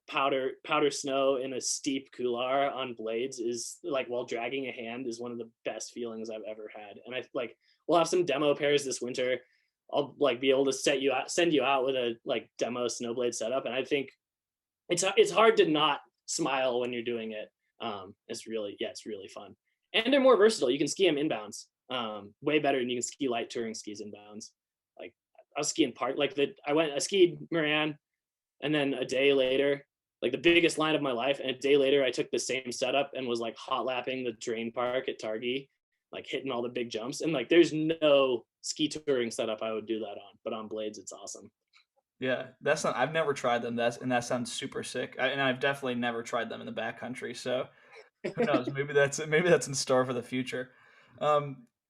powder snow in a steep couloir on blades is like while dragging a hand is one of the best feelings I've ever had. And I like we'll have some demo pairs this winter. I'll like be able to send you out with a like demo snowblade setup, and I think it's hard to not smile when you're doing it. It's really fun, and they're more versatile. You can ski them inbounds, way better than you can ski light touring skis inbounds. Like I was skiing I skied Moran, and then a day later, like the biggest line of my life. And a day later, I took the same setup and was like hot lapping the terrain park at Targhee, like hitting all the big jumps. And like, there's no ski touring setup I would do that on, but on blades, it's awesome. Yeah, that's not. I've never tried them. That sounds super sick. And I've definitely never tried them in the backcountry. So who knows? Maybe that's in store for the future.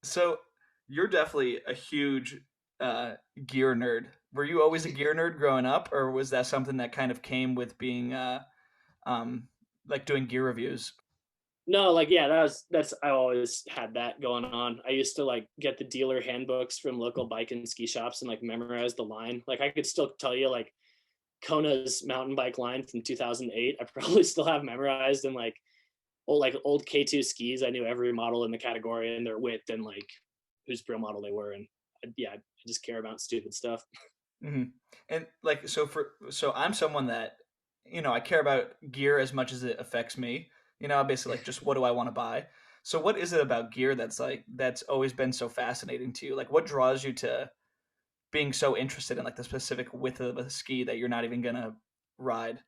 So you're definitely a huge uh, gear nerd. Were you always a gear nerd growing up, or was that something that kind of came with being um, like doing gear reviews? No, like yeah, that's I always had that going on. I used to like get the dealer handbooks from local bike and ski shops and like memorize the line. Like I could still tell you like Kona's mountain bike line from 2008. I probably still have memorized, and like old K2 skis. I knew every model in the category and their width and like whose pro model they were. And yeah, I just care about stupid stuff. Hmm. And like so I'm someone that I care about gear as much as it affects me. Basically like just what do I want to buy. So what is it about gear that's always been so fascinating to you? Like what draws you to being so interested in like the specific width of a ski that you're not even gonna ride?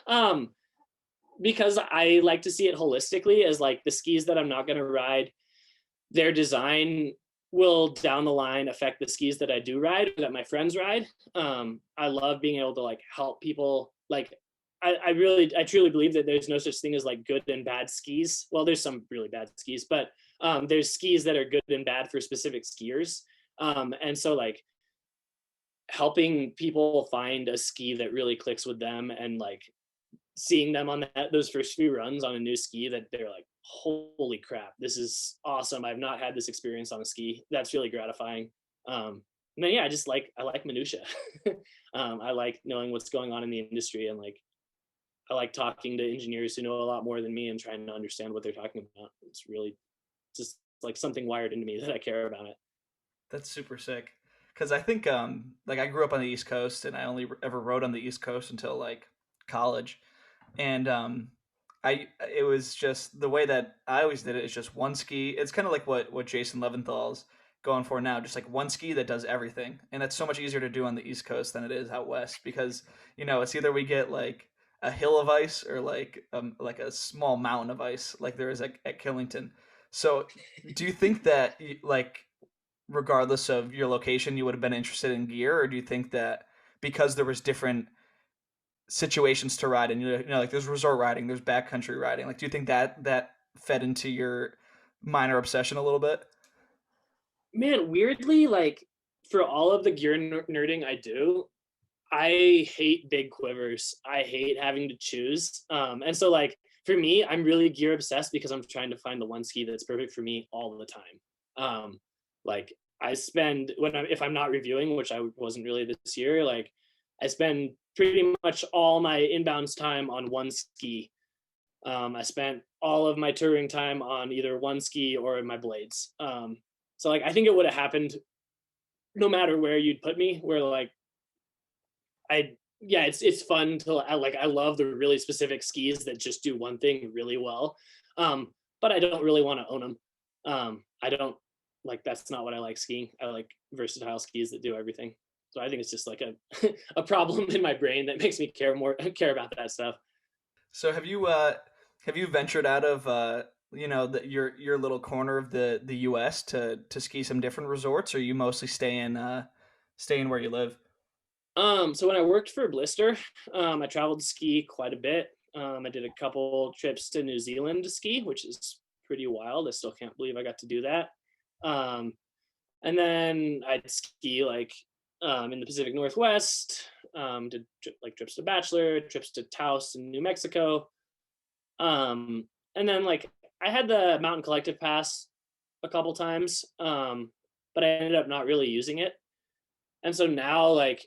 um, because I like to see it holistically as like the skis that I'm not going to ride, their design will down the line affect the skis that I do ride or that my friends ride. I love being able to like help people. Like I truly believe that there's no such thing as like good and bad skis. Well, there's some really bad skis, but there's skis that are good and bad for specific skiers. And so like helping people find a ski that really clicks with them and like seeing them on those first few runs on a new ski that they're like, holy crap, this is awesome. I've not had this experience on a ski. That's really gratifying. And then yeah, I like minutia. I like knowing what's going on in the industry, and like I like talking to engineers who know a lot more than me and trying to understand what they're talking about. It's really just like something wired into me that I care about it. That's super sick. Because I think like I grew up on the East Coast and I only ever rode on the East Coast until like college. And I it was just the way that I always did it is just one ski. It's kind of like what Jason Leventhal's going for now, just like one ski that does everything. And that's so much easier to do on the East Coast than it is out west because it's either we get like a hill of ice or like a small mountain of ice like there is at Killington. So do you think that like regardless of your location you would have been interested in gear, or do you think that because there was different situations to ride and like there's resort riding, there's backcountry riding, like do you think that fed into your minor obsession a little bit? Man, weirdly, like for all of the gear nerding I do, I hate big quivers. I hate having to choose. And so like for me, I'm really gear obsessed because I'm trying to find the one ski that's perfect for me all the time. Like I spend if I'm not reviewing, which I wasn't really this year, like I spend pretty much all my inbounds time on one ski. I spent all of my touring time on either one ski or my blades. So like I think it would have happened no matter where you'd put me. Where like yeah, it's fun to I love the really specific skis that just do one thing really well. Um, but I don't really want to own them. I don't like that's not what I like skiing. I like versatile skis that do everything. So I think it's just like a a problem in my brain that makes me care about that stuff. So have you ventured out of your little corner of the US to ski some different resorts, or you mostly staying where you live? So when I worked for Blister, I traveled to ski quite a bit. I did a couple trips to New Zealand to ski, which is pretty wild. I still can't believe I got to do that. Um, and then I'd ski like in the Pacific Northwest, did like trips to Bachelor, trips to Taos in New Mexico. Um, and then like I had the Mountain Collective Pass a couple times, but I ended up not really using it. And so now like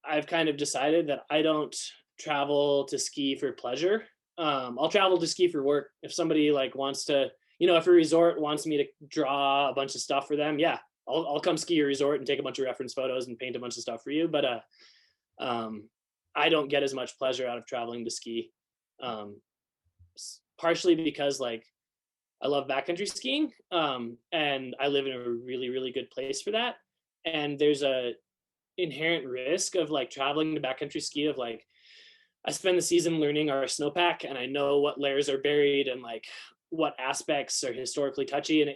I've kind of decided that I don't travel to ski for pleasure. I'll travel to ski for work. If somebody like wants to, if a resort wants me to draw a bunch of stuff for them, yeah, I'll come ski your resort and take a bunch of reference photos and paint a bunch of stuff for you. But um, I don't get as much pleasure out of traveling to ski. Um, Partially because like I love backcountry skiing, and I live in a really really good place for that. And there's a inherent risk of like traveling to backcountry ski of like I spend the season learning our snowpack, and I know what layers are buried and like what aspects are historically touchy, and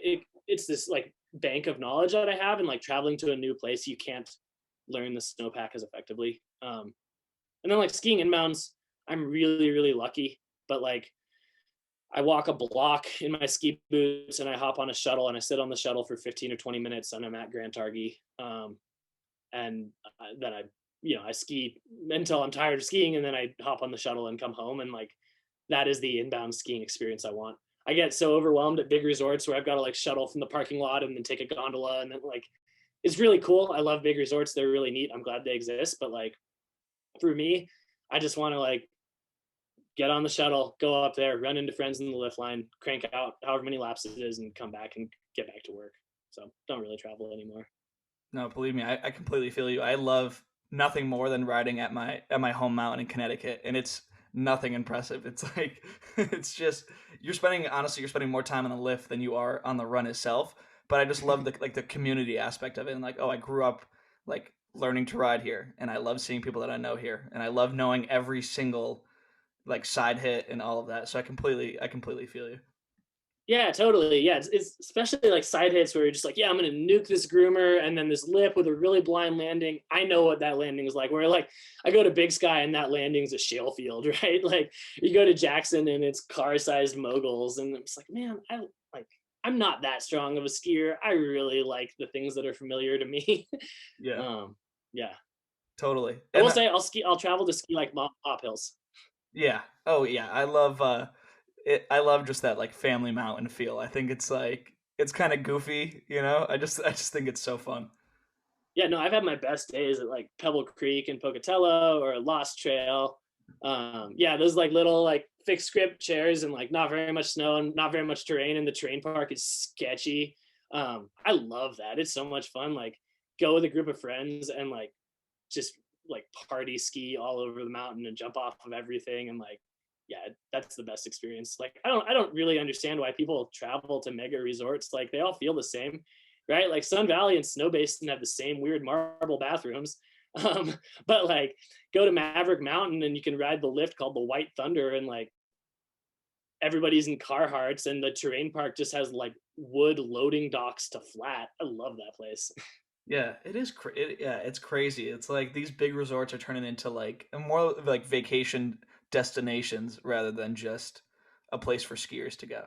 it's this like bank of knowledge that I have. And like traveling to a new place, you can't learn the snowpack as effectively. And then like skiing in mountains, I'm really lucky, but like I walk a block in my ski boots and I hop on a shuttle and I sit on the shuttle for 15 or 20 minutes and I'm at Grand Targhee. And then I ski until I'm tired of skiing and then I hop on the shuttle and come home. And like, that is the inbound skiing experience I want. I get so overwhelmed at big resorts where I've got to like shuttle from the parking lot and then take a gondola. And then like, it's really cool. I love big resorts. They're really neat. I'm glad they exist. But like, for me, I just want to like get on the shuttle, go up there, run into friends in the lift line, crank out however many laps it is, and come back and get back to work. So don't really travel anymore. No, believe me, I completely feel you. I love nothing more than riding at my home mountain in Connecticut, and it's nothing impressive. It's like it's just you're spending more time on the lift than you are on the run itself. But I just love the community aspect of it, and like, oh, I grew up like learning to ride here, and I love seeing people that I know here, and I love knowing every single like side hit and all of that. So I completely feel you. Yeah, totally. Yeah, it's especially like side hits where you're just like, yeah, I'm gonna nuke this groomer and then this lip with a really blind landing. I know what that landing is like. Where like I go to Big Sky and that landing's a shale field, right? Like you go to Jackson and it's car-sized moguls, and I'm just like, man, like I'm not that strong of a skier. I really like the things that are familiar to me. Yeah, um, yeah, totally. I And will say I'll travel to ski like pop hills. yeah. Oh yeah. I love I love just that like family mountain feel. I think it's like it's kind of goofy, you know? I just think it's so fun. Yeah, no, I've had my best days at like Pebble Creek and Pocatello or Lost Trail. Yeah, those like little like fixed grip chairs and like not very much snow and not very much terrain, and the terrain park is sketchy. I love that. It's so much fun. Like go with a group of friends and like just like party ski all over the mountain and jump off of everything, and like yeah, that's the best experience. Like I don't really understand why people travel to mega resorts. Like they all feel the same, right? Like Sun Valley and Snow Basin have the same weird marble bathrooms. um but like go to Maverick Mountain and you can ride the lift called the White Thunder, and like everybody's in Carhartts and the terrain park just has like wood loading docks to flat. I love that place. Yeah, it is yeah, it's crazy. It's like these big resorts are turning into like a more of like vacation destinations rather than just a place for skiers to go.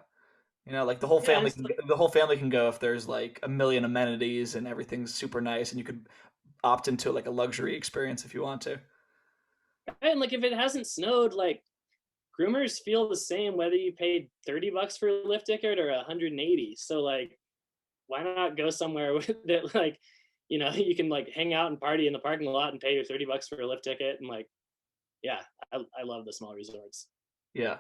You know, like Yeah, and it's the whole family can go if there's like a million amenities and everything's super nice and you could opt into like a luxury experience if you want to. and like if it hasn't snowed, like groomers feel the same whether you paid $30 for a lift ticket or 180. So like, why not go somewhere with that? Like, you can like hang out and party in the parking lot and pay your $30 for a lift ticket. And like, yeah, I love the small resorts. Yeah.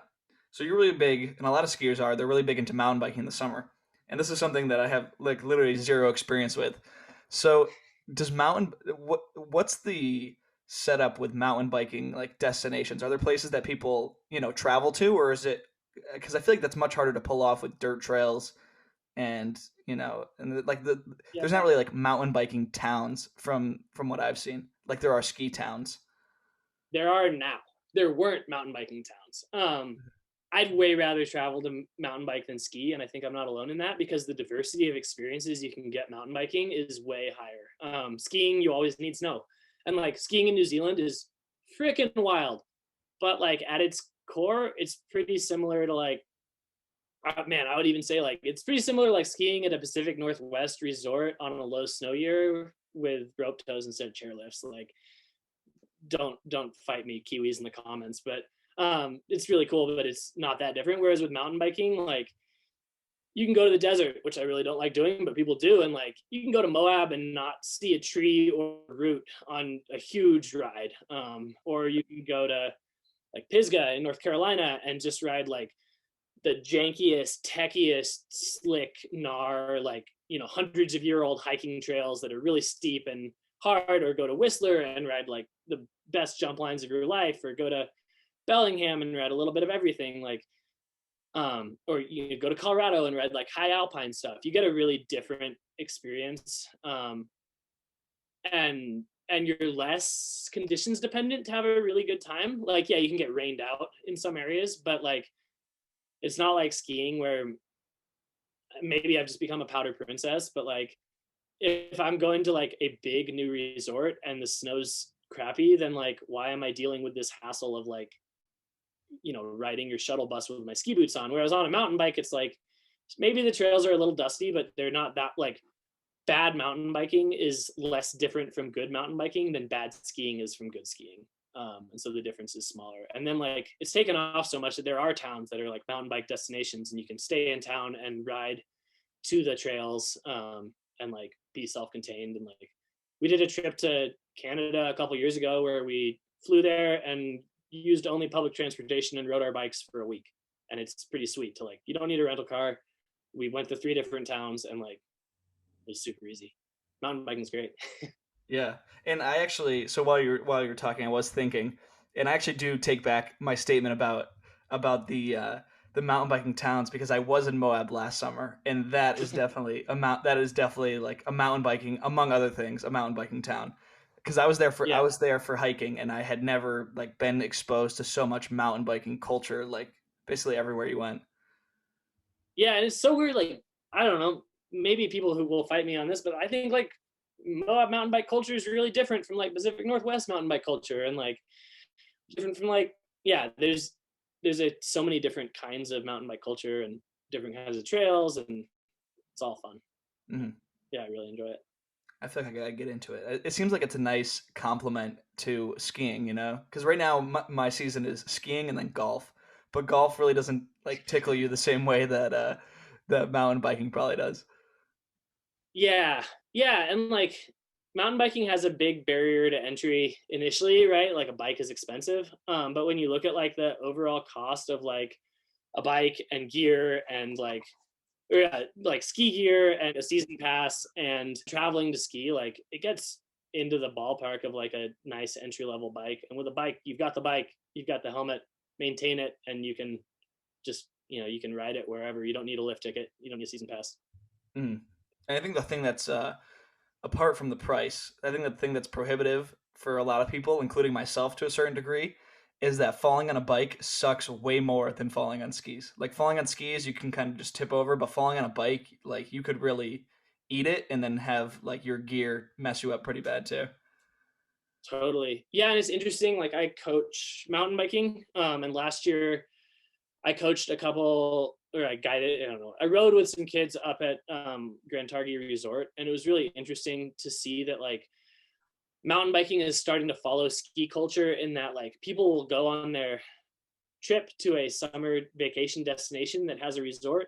So you're really big, and a lot of skiers are. They're really big into mountain biking in the summer, and this is something that I have like literally zero experience with. So does what's the setup with mountain biking like destinations? Are there places that people travel to, or is it because I feel like that's much harder to pull off with dirt trails and Yeah, there's not really like mountain biking towns from what I've seen. Like there are ski towns. there are now. There weren't mountain biking towns. I'd way rather travel to mountain bike than ski, and I think I'm not alone in that because the diversity of experiences you can get mountain biking is way higher. Skiing, you always need snow, and like skiing in New Zealand is freaking wild, but like at its core, it's pretty similar to like man, I would even say like it's pretty similar like skiing at a Pacific Northwest resort on a low snow year with rope tows instead of chairlifts. Like don't fight me, Kiwis, in the comments, but it's really cool, but it's not that different. Whereas with mountain biking, like you can go to the desert, which I really don't like doing, but people do, and like you can go to Moab and not see a tree or root on a huge ride, or you can go to like Pisgah in North Carolina and just ride like the jankiest, techiest, slick gnar, like hundreds of year old hiking trails that are really steep and hard, or go to Whistler and ride like the best jump lines of your life, or go to Bellingham and ride a little bit of everything, like or you go to Colorado and ride like high alpine stuff. You get a really different experience. And and you're less conditions dependent to have a really good time. Like, yeah, you can get rained out in some areas, but like it's not like skiing where maybe I've just become a powder princess, but like if I'm going to like a big new resort and the snow's crappy, then like why am I dealing with this hassle of like, riding your shuttle bus with my ski boots on? Whereas on a mountain bike, it's like maybe the trails are a little dusty, but they're not that like bad mountain biking is less different from good mountain biking than bad skiing is from good skiing. And so the difference is smaller. And then like it's taken off so much that there are towns that are like mountain bike destinations, and you can stay in town and ride to the trails, and like be self-contained. And like we did a trip to Canada a couple years ago where we flew there and used only public transportation and rode our bikes for a week. And it's pretty sweet to like you don't need a rental car. We went to 3 different towns and like it was super easy. Mountain biking's great. Yeah, and I actually, so while you're talking, I was thinking, and I actually do take back my statement about the mountain biking towns, because I was in Moab last summer, and that is definitely that is definitely like a mountain biking, among other things, a mountain biking town. Because I Yeah. was there for hiking, and I had never like been exposed to so much mountain biking culture, like basically everywhere you went. Yeah, and it's so weird. Like, I don't know, maybe people who will fight me on this, but I think like Moab mountain bike culture is really different from like Pacific Northwest mountain bike culture, and like different from like yeah, so many different kinds of mountain bike culture and different kinds of trails, and it's all fun. Hmm. Yeah, I really enjoy it. I feel like I gotta get into it. It seems like it's a nice complement to skiing, you know? Because right now my season is skiing and then golf, but golf really doesn't like tickle you the same way that that mountain biking probably does. Yeah, yeah, and like mountain biking has a big barrier to entry initially, right? Like a bike is expensive, but when you look at like the overall cost of like a bike and gear and like ski gear and a season pass and traveling to ski, like it gets into the ballpark of like a nice entry level bike. And with a bike, you've got the helmet, maintain it, and you can just you can ride it wherever. You don't need a lift ticket. You don't need a season pass. Mm. And I think the thing that's apart from the price, I think the thing that's prohibitive for a lot of people, including myself to a certain degree, is that falling on a bike sucks way more than falling on skis. Like falling on skis, you can kind of just tip over, but falling on a bike, like you could really eat it and then have like your gear mess you up pretty bad too. Totally. Yeah, and it's interesting. Like I coach mountain biking, and last year I coached a couple, or I guided. I don't know. I rode with some kids up at Grand Targhee Resort, and it was really interesting to see that like mountain biking is starting to follow ski culture in that like people will go on their trip to a summer vacation destination that has a resort.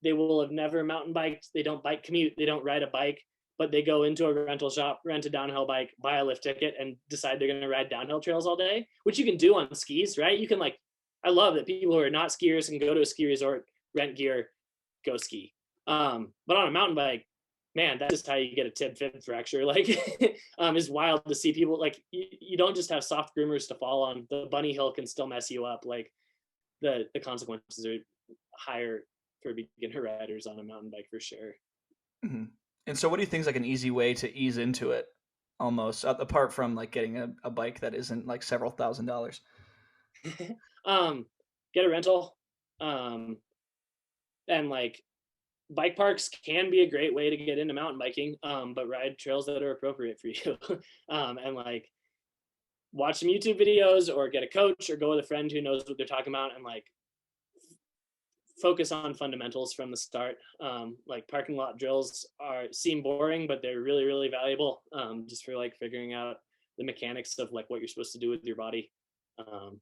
They will have never mountain biked. They don't bike commute. They don't ride a bike, but they go into a rental shop, rent a downhill bike, buy a lift ticket, and decide they're going to ride downhill trails all day, which you can do on skis, right? You can like, I love that people who are not skiers can go to a ski resort, rent gear, go ski. But on a mountain bike, man, that's just how you get a tib fib fracture. Like, it's wild to see people like you don't just have soft groomers to fall on. The bunny hill can still mess you up. Like the consequences are higher for beginner riders on a mountain bike for sure. Hmm. And so, what do you think is like an easy way to ease into it? Almost apart from like getting a bike that isn't like several $1,000s. um, get a rental, um, and like bike parks can be a great way to get into mountain biking, but ride trails that are appropriate for you. And like watch some YouTube videos or get a coach or go with a friend who knows what they're talking about and like focus on fundamentals from the start. Like parking lot drills seem boring, but they're really, really valuable, just for like figuring out the mechanics of like what you're supposed to do with your body. Um,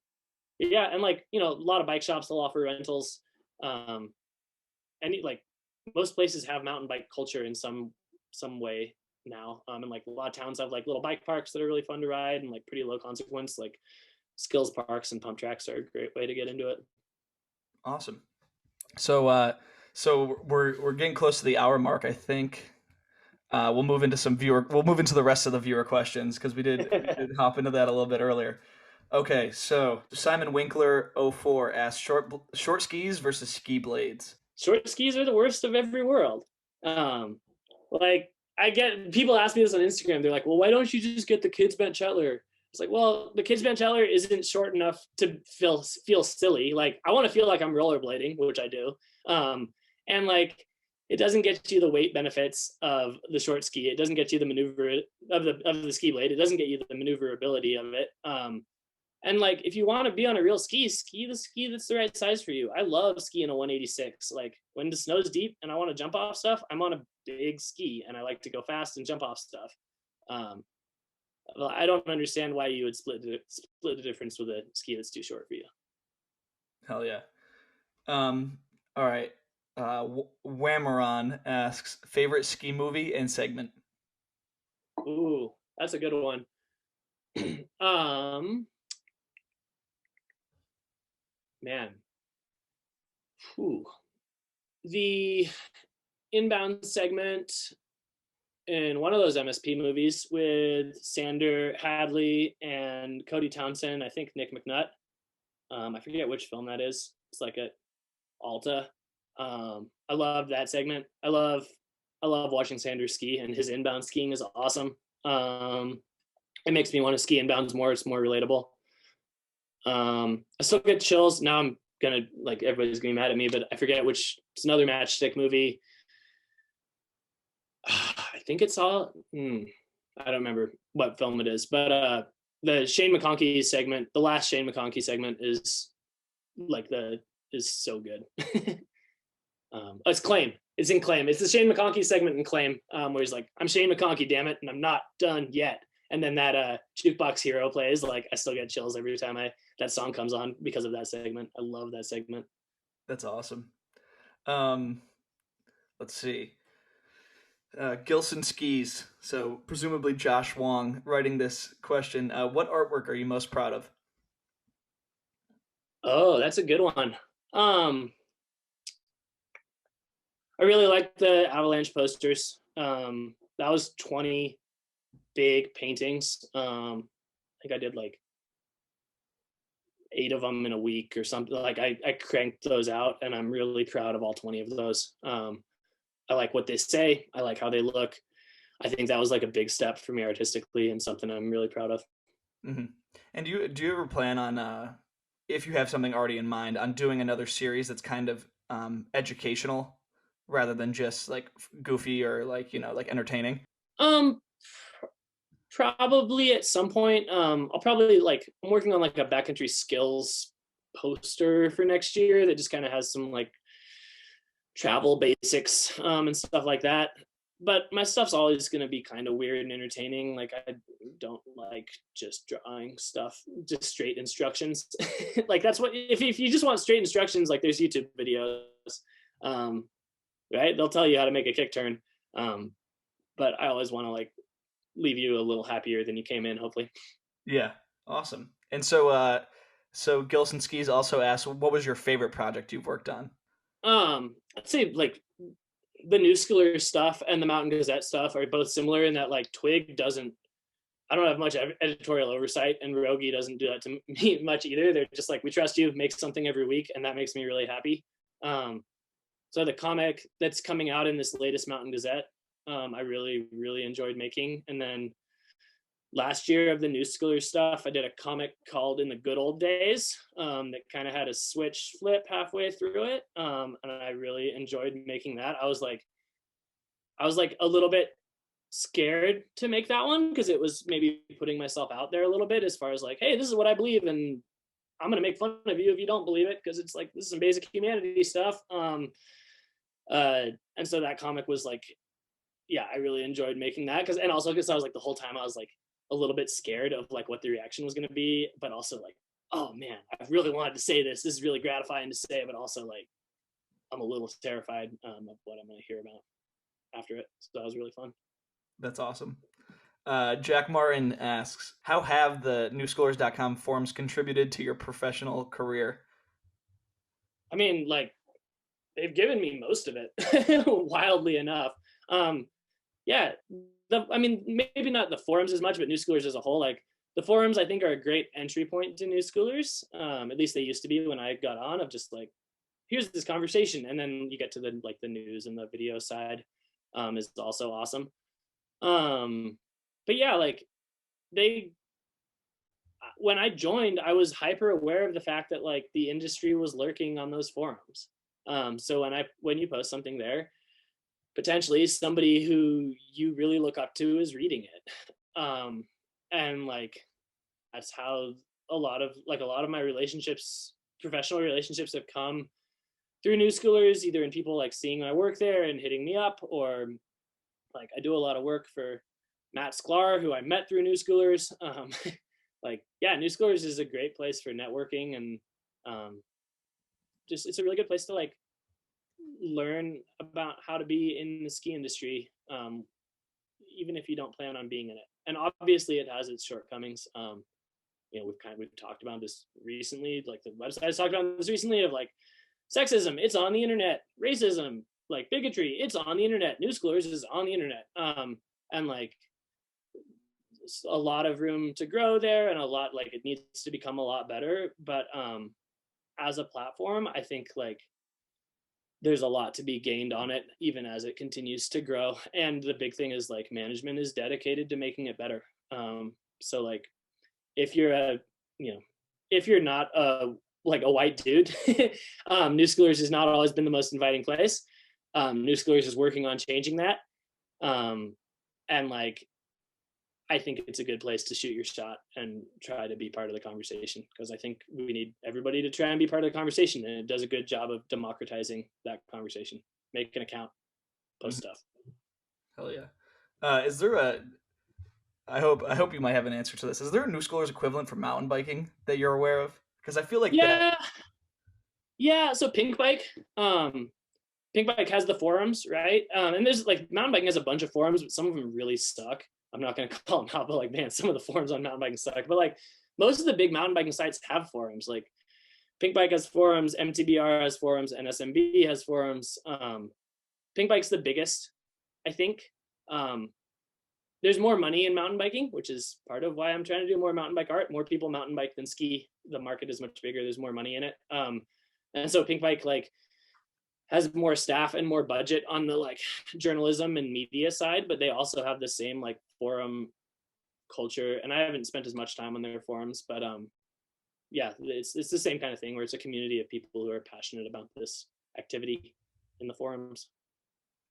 yeah, and like a lot of bike shops will offer rentals. Um, and like most places have mountain bike culture in some way now. And like a lot of towns have like little bike parks that are really fun to ride and like pretty low consequence. Like skills parks and pump tracks are a great way to get into it. Awesome. So, we're getting close to the hour mark. I think we'll move into some viewer. We'll move into the rest of the viewer questions because we did hop into that a little bit earlier. Okay, so Simon Winkler 04 asked short skis versus ski blades. Short skis are the worst of every world. Um, like I get people ask me this on Instagram. They're like, well, why don't you just get the kids bench Chetler? It's like, well, the kids bench Chetler isn't short enough to feel silly. Like I want to feel like I'm rollerblading, which I do. And like it doesn't get you the weight benefits of the short ski. It doesn't get you the maneuver of the ski blade. It doesn't get you the maneuverability of it. And like if you want to be on a real ski the ski that's the right size for you. I love skiing a 186. Like when the snow's deep and I want to jump off stuff, I'm on a big ski and I like to go fast and jump off stuff. Well, I don't understand why you would split the difference with a ski that's too short for you. Hell yeah. All right. Whamaron asks favorite ski movie and segment. Ooh, that's a good one. Man, whew. The inbound segment in one of those MSP movies with Sander Hadley and Cody Townsend, I think Nick McNutt. I forget which film that is. It's like a Alta. I love that segment. I love watching Sander ski, and his inbound skiing is awesome. It makes me want to ski inbounds more. It's more relatable. I still get chills. Now I'm gonna like everybody's gonna be mad at me, but I forget which. It's another matchstick movie. I think it's all. I don't remember what film it is, but the Shane McConkey segment, the last Shane McConkey segment, is like is so good. It's Claim. It's in Claim. It's the Shane McConkey segment in Claim, where he's like, "I'm Shane McConkey, damn it, and I'm not done yet." And then that Jukebox Hero plays. Like I still get chills every time that song comes on because of that segment. I love that segment. That's awesome. Let's see. Gilson Skis. So presumably Josh Wong writing this question. What artwork are you most proud of? Oh, that's a good one. I really like the Avalanche posters. That was 20 big paintings. I think I did like 8 of them in a week or something. Like I cranked those out, and I'm really proud of all 20 of those. I like what they say. I like how they look. I think that was like a big step for me artistically and something I'm really proud of. Mm-hmm. And do you ever plan on, if you have something already in mind, on doing another series that's kind of educational rather than just like goofy or like like entertaining? Um, Probably at some point. I'll probably I'm working on like a backcountry skills poster for next year that just kind of has some like travel basics and stuff like that. But my stuff's always going to be kind of weird and entertaining. Like I don't like just drawing stuff, just straight instructions. Like that's what if you just want straight instructions, like there's YouTube videos, right? They'll tell you how to make a kick turn. But I always want to like leave you a little happier than you came in, hopefully. Yeah, awesome. And so Gilson Skis also asked, what was your favorite project you've worked on? I'd say like the New Schooler stuff and the Mountain Gazette stuff are both similar in that like Twig doesn't. I don't have much editorial oversight, and Rogi doesn't do that to me much either. They're just like, we trust you, make something every week, and that makes me really happy. So the comic that's coming out in this latest Mountain Gazette, I really, really enjoyed making. And then last year of the New Schooler stuff, I did a comic called In the Good Old Days that kind of had a switch flip halfway through it. And I really enjoyed making that. I was like a little bit scared to make that one because it was maybe putting myself out there a little bit as far as like, hey, this is what I believe, and I'm gonna make fun of you if you don't believe it, because it's like this is some basic humanity stuff. And so that comic was like, yeah, I really enjoyed making that and also because I was like the whole time I was like a little bit scared of like what the reaction was gonna be, but also like, oh man, I really wanted to say this. This is really gratifying to say, but also like I'm a little terrified of what I'm gonna hear about after it. So that was really fun. That's awesome. Jack Martin asks, how have the newschoolers.com forums contributed to your professional career? I mean, like, they've given me most of it, wildly enough. Yeah, I mean, maybe not the forums as much, but New Schoolers as a whole. Like, the forums, I think, are a great entry point to New Schoolers. At least they used to be when I got on, of just like, here's this conversation, and then you get to the news and the video side is also awesome. But yeah, like they when I joined, I was hyper aware of the fact that like the industry was lurking on those forums. So when you post something there, potentially somebody who you really look up to is reading it. And like that's how a lot of my relationships, professional relationships, have come through New Schoolers, either in people like seeing my work there and hitting me up, or like I do a lot of work for Matt Sklar, who I met through New Schoolers. Like yeah, New Schoolers is a great place for networking, and um, just it's a really good place to like learn about how to be in the ski industry, even if you don't plan on being in it. And obviously, it has its shortcomings. We've talked about this recently. Like the website has talked about this recently of like sexism, it's on the internet. Racism, like bigotry, it's on the internet. New Schoolers is on the internet, and like a lot of room to grow there, and a lot like it needs to become a lot better. But as a platform, I think like there's a lot to be gained on it even as it continues to grow. And the big thing is like management is dedicated to making it better. So like if you're a you know if you're not a like a white dude, New Schoolers has not always been the most inviting place. New Schoolers is working on changing that. And like I think it's a good place to shoot your shot and try to be part of the conversation, because I think we need everybody to try and be part of the conversation, and it does a good job of democratizing that conversation. Make an account, post Mhm. stuff. Hell yeah. Is there a? I hope you might have an answer to this. Is there a New Schoolers equivalent for mountain biking that you're aware of? Because I feel like that. Yeah, yeah. So um, Pink Bike has the forums, right? And there's like mountain biking has a bunch of forums, but some of them really suck. I'm not gonna call them out, but like man, some of the forums on mountain biking suck. But like most of the big mountain biking sites have forums. Like Pink Bike has forums, MTBR has forums, and SMB has forums. Pink Bike's the biggest, I think. Um, there's more money in mountain biking, which is part of why I'm trying to do more mountain bike art. More people mountain bike than ski. The market is much bigger. There's more money in it. And so Pink Bike like has more staff and more budget on the like journalism and media side, but they also have the same like forum culture. And I haven't spent as much time on their forums, but yeah, it's the same kind of thing where it's a community of people who are passionate about this activity in the forums.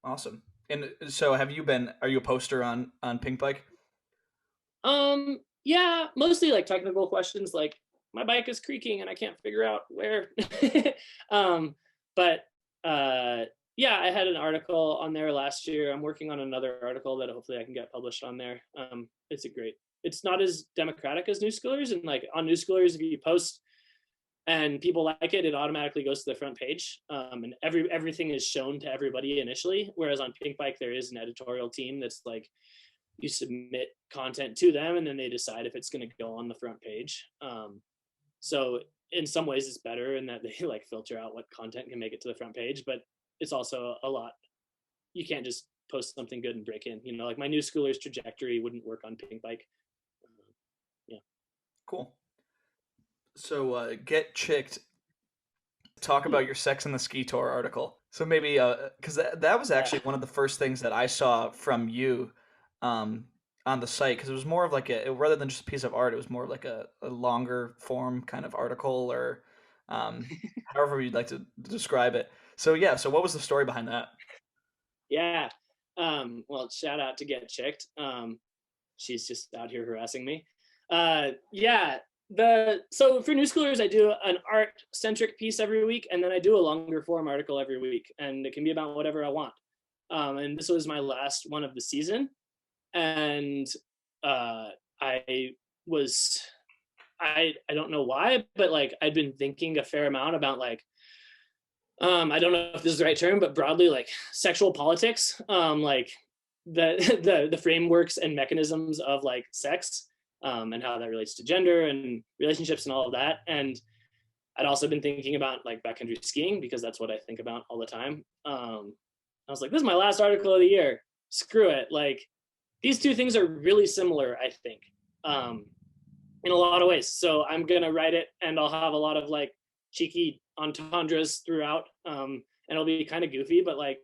Awesome. And so, have you been? Are you a poster on Pink Bike? Yeah, mostly like technical questions like my bike is creaking and I can't figure out where. um, but yeah, I had an article on there last year. I'm working on another article that hopefully I can get published on there. It's not as democratic as New Schoolers, and like on New Schoolers, if you post and people like it, it automatically goes to the front page, and everything is shown to everybody initially. Whereas on Pink Bike, there is an editorial team that's like you submit content to them, and then they decide if it's going to go on the front page. So in some ways, it's better in that they like filter out what content can make it to the front page, but it's also a lot. You can't just post something good and break in. Like my New Schoolers trajectory wouldn't work on Pink Bike. Yeah. Cool. So, get chicked. Talk Hmm. about your Sex and the Ski Tour article. So maybe, because that was Yeah. actually one of the first things that I saw from you, um, on the site. Because it was more of like rather than just a piece of art, it was more like a longer form kind of article, or however you'd like to describe it. So yeah. So what was the story behind that? Yeah. Well, shout out to Get Chicked. She's just out here harassing me. Yeah. So for New Schoolers, I do an art centric piece every week, and then I do a longer form article every week, and it can be about whatever I want. And this was my last one of the season, and uh, I was I don't know why, but like I'd been thinking a fair amount about like I don't know if this is the right term, but broadly like sexual politics, like the the frameworks and mechanisms of like sex, and how that relates to gender and relationships and all of that. And I'd also been thinking about like backcountry skiing because that's what I think about all the time. I was like, this is my last article of the year. Screw it. Like these two things are really similar, I think, um, in a lot of ways. So I'm gonna write it, and I'll have a lot of like cheeky entendres throughout, and it'll be kind of goofy, but like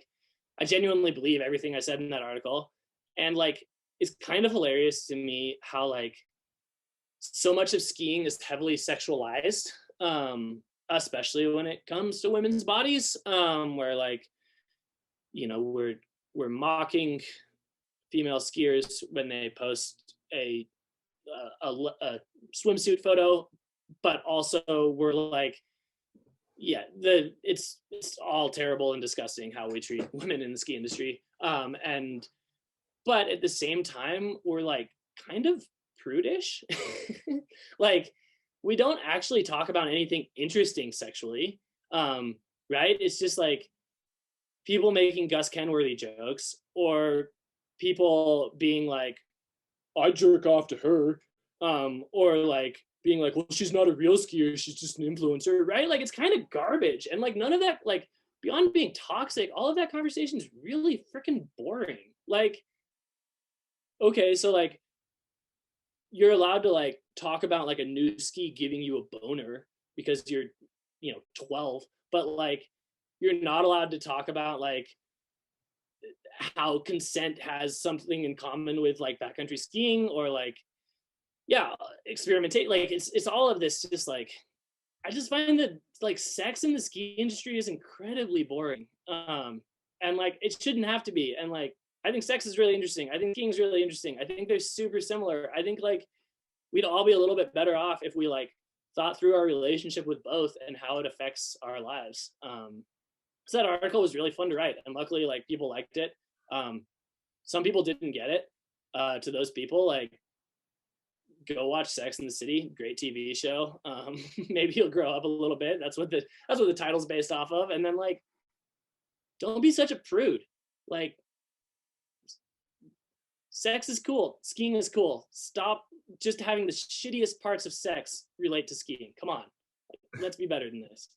I genuinely believe everything I said in that article. And like it's kind of hilarious to me how like so much of skiing is heavily sexualized, especially when it comes to women's bodies, where like we're mocking female skiers when they post a swimsuit photo, but also we're like, yeah, it's all terrible and disgusting how we treat women in the ski industry. And but at the same time, we're like kind of prudish. Like we don't actually talk about anything interesting sexually. Right? It's just like people making Gus Kenworthy jokes or people being like, I jerk off to her, or like being like, well, she's not a real skier, she's just an influencer, right? Like it's kind of garbage, and like none of that, like beyond being toxic, all of that conversation is really freaking boring. Like, okay, so like you're allowed to like talk about like a new ski giving you a boner because you're 12, but like you're not allowed to talk about like how consent has something in common with like backcountry skiing or like yeah experimentate, like it's all of this just like I just find that like sex in the ski industry is incredibly boring, and like it shouldn't have to be. And like I think sex is really interesting, I think skiing is really interesting, I think they're super similar, I think like we'd all be a little bit better off if we like thought through our relationship with both and how it affects our lives. So that article was really fun to write, and luckily like people liked it. Some people didn't get it. To those people, like go watch Sex in the City, great TV show. Maybe you'll grow up a little bit. That's what the title's based off of. And then like, don't be such a prude. Like, sex is cool, skiing is cool. Stop just having the shittiest parts of sex relate to skiing. Come on, let's be better than this.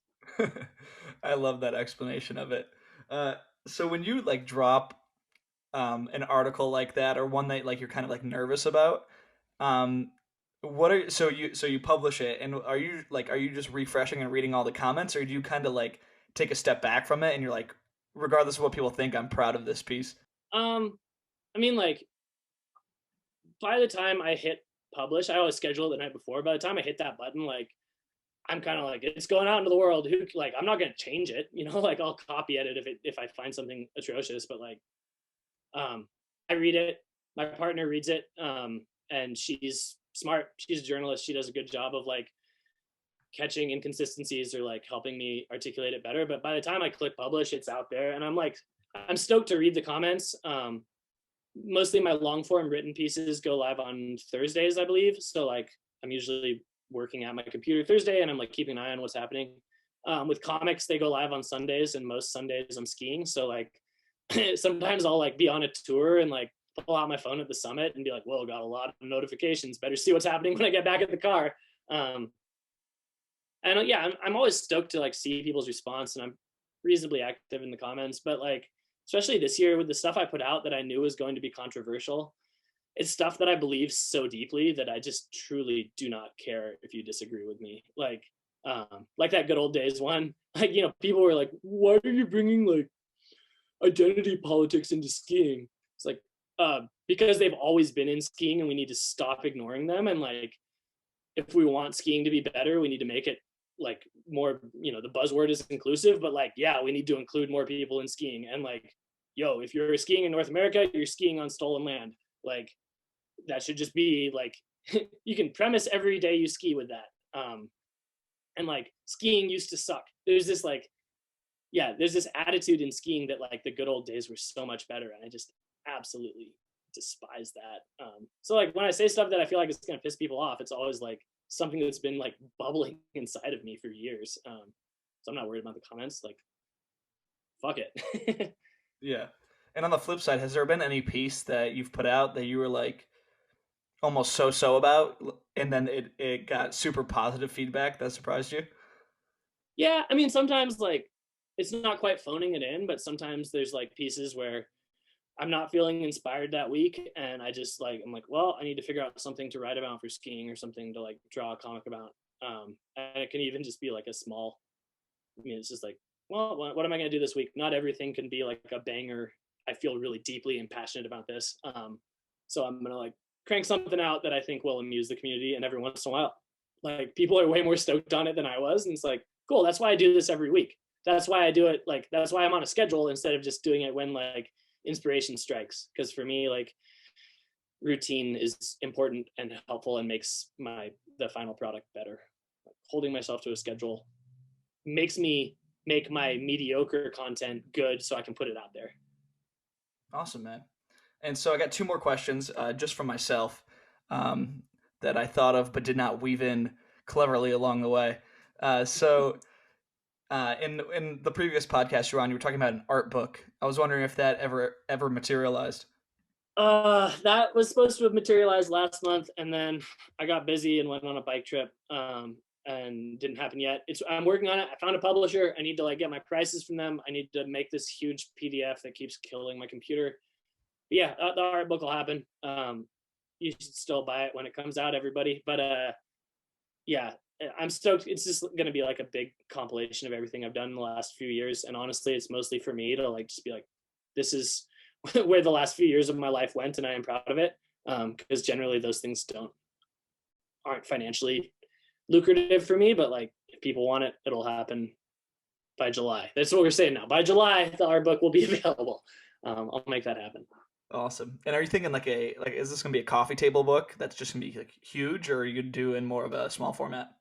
I love that explanation of it. Uh, so when you like drop an article like that, or one that like you're kind of like nervous about, um, what are so you publish it, and are you just refreshing and reading all the comments, or do you kind of like take a step back from it and you're like, regardless of what people think, I'm proud of this piece? Um, I mean, like by the time I hit publish, I always schedule it the night before. By the time I hit that button, like I'm kind of like it's going out into the world. Who like I'm not gonna change it, like I'll copy edit if I find something atrocious, but like I read it, my partner reads it, and she's smart. She's a journalist. She does a good job of like catching inconsistencies or like helping me articulate it better. But by the time I click publish, it's out there, and I'm stoked to read the comments. Mostly my long form written pieces go live on Thursdays, I believe. So like I'm usually working at my computer Thursday, and I'm like keeping an eye on what's happening. With comics, they go live on Sundays, and most Sundays I'm skiing. So like sometimes I'll like be on a tour and like pull out my phone at the summit and be like, whoa, got a lot of notifications. Better see what's happening when I get back at the car. And yeah, I'm always stoked to like see people's response, and I'm reasonably active in the comments. But like, especially this year with the stuff I put out that I knew was going to be controversial, it's stuff that I believe so deeply that I just truly do not care if you disagree with me. Like that good old days one, like people were like, "Why are you bringing like identity politics into skiing?" It's like, because they've always been in skiing, and we need to stop ignoring them. And like, if we want skiing to be better, we need to make it like more. The buzzword is inclusive, but like, yeah, we need to include more people in skiing. And like, yo, if you're skiing in North America, you're skiing on stolen land. Like, that should just be like, you can premise every day you ski with that. And like, skiing used to suck. There's this like yeah, there's this attitude in skiing that like the good old days were so much better, and I just absolutely despise that. So like when I say stuff that I feel like it's gonna piss people off, it's always like something that's been like bubbling inside of me for years. So I'm not worried about the comments. Like, fuck it. Yeah. And on the flip side, has there been any piece that you've put out that you were like almost so about, and then it got super positive feedback that surprised you? Yeah, I mean sometimes like it's not quite phoning it in, but sometimes there's like pieces where I'm not feeling inspired that week, and I'm like, well, I need to figure out something to write about for skiing or something to like draw a comic about. And it can even just be like a small. I mean, it's just like, well, what am I going to do this week? Not everything can be like a banger. I feel really deeply and passionate about this. So I'm gonna like crank something out that I think will amuse the community. And every once in a while, like people are way more stoked on it than I was, and it's like cool. That's why I do this every week. That's why I do it. Like that's why I'm on a schedule instead of just doing it when like inspiration strikes. Because for me, like routine is important and helpful and makes the final product better. Like, holding myself to a schedule makes me make my mediocre content good so I can put it out there. Awesome, man. And so I got two more questions just from myself um, that I thought of but did not weave in cleverly along the way. So in the previous podcast you're on, you were talking about an art book. I was wondering if that ever materialized. That was supposed to have materialized last month, and then I got busy and went on a bike trip, and didn't happen yet. I'm working on it. I found a publisher. I need to like get my prices from them. I need to make this huge PDF that keeps killing my computer. But yeah, the art book will happen. You should still buy it when it comes out, everybody. But yeah, I'm stoked. It's just going to be like a big compilation of everything I've done in the last few years, and honestly, it's mostly for me to like just be like, this is where the last few years of my life went, and I am proud of it. Because generally those things aren't financially lucrative for me, but like if people want it, it'll happen by July. That's what we're saying now. By July, the art book will be available. I'll make that happen. Awesome. And are you thinking like is this gonna be a coffee table book that's just gonna be like huge, or are you gonna do in more of a small format?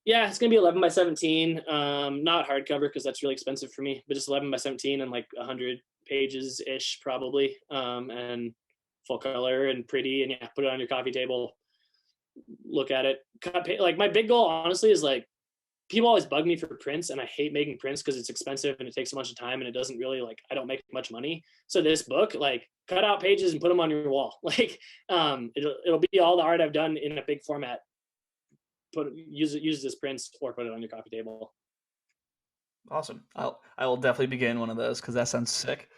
Yeah, it's gonna be 11 by 17. Not hardcover because that's really expensive for me, but just 11 by 17 and like 100 pages ish probably. And full color and pretty, and yeah, put it on your coffee table. Look at it. Like my big goal, honestly, is like people always bug me for prints, and I hate making prints because it's expensive and it takes a bunch of time and it doesn't really like I don't make much money. So this book, like cut out pages and put them on your wall. Like it'll be all the art I've done in a big format. Use this prints or put it on your coffee table. Awesome. I will definitely begin one of those because that sounds sick.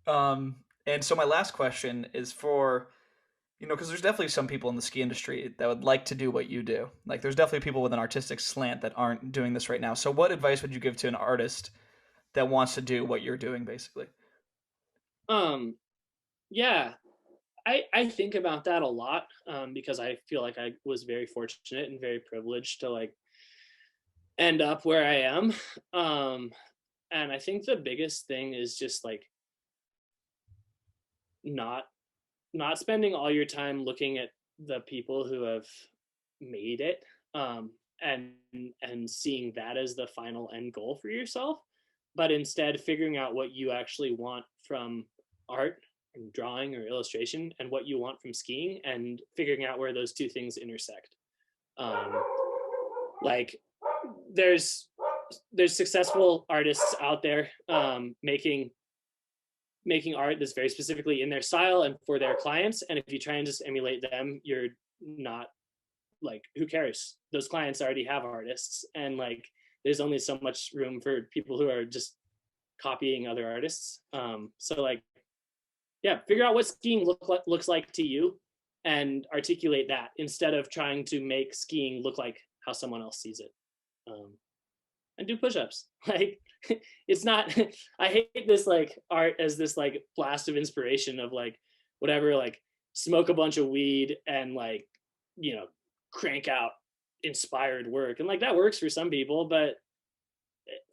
And so my last question is for because there's definitely some people in the ski industry that would like to do what you do. Like there's definitely people with an artistic slant that aren't doing this right now. So what advice would you give to an artist that wants to do what you're doing, basically? Um, yeah, I think about that a lot because I feel like I was very fortunate and very privileged to like end up where I am. Um, and I think the biggest thing is just like not not spending all your time looking at the people who have made it and seeing that as the final end goal for yourself, but instead figuring out what you actually want from art and drawing or illustration and what you want from skiing and figuring out where those two things intersect. um, like there's successful artists out there making art that's very specifically in their style and for their clients, and if you try and just emulate them, you're not like, who cares? Those clients already have artists, and like there's only so much room for people who are just copying other artists. So like yeah, figure out what skiing looks like to you and articulate that instead of trying to make skiing look like how someone else sees it. um, and do push-ups. Like it's not I hate this like art as this like blast of inspiration of like whatever, like smoke a bunch of weed and like, you know, crank out inspired work. And like that works for some people, but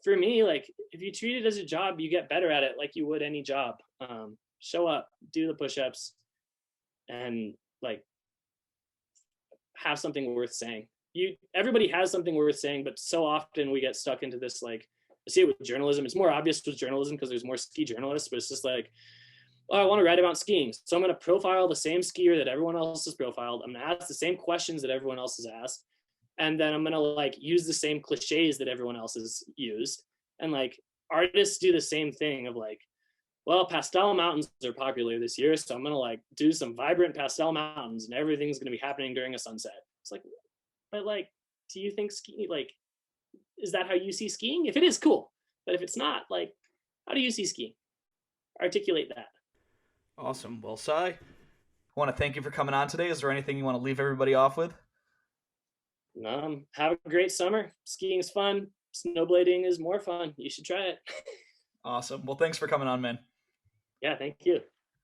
for me, like if you treat it as a job, you get better at it like you would any job. Show up, do the push-ups, and like have something worth saying. Everybody has something worth saying, but so often we get stuck into this like, I see it with journalism. It's more obvious with journalism because there's more ski journalists, but it's just like, oh, I want to write about skiing, so I'm going to profile the same skier that everyone else has profiled. I'm going to ask the same questions that everyone else has asked, and then I'm going to like use the same cliches that everyone else has used. And like artists do the same thing of like, well, pastel mountains are popular this year, so I'm going to like do some vibrant pastel mountains and everything's going to be happening during a sunset. It's like, but like, do you think ski like, is that how you see skiing? If it is, cool. But if it's not, like, how do you see skiing? Articulate that. Awesome. Well, Cy, I want to thank you for coming on today. Is there anything you want to leave everybody off with? Have a great summer. Skiing's fun. Snowblading is more fun. You should try it. Awesome. Well, thanks for coming on, man. Yeah, thank you.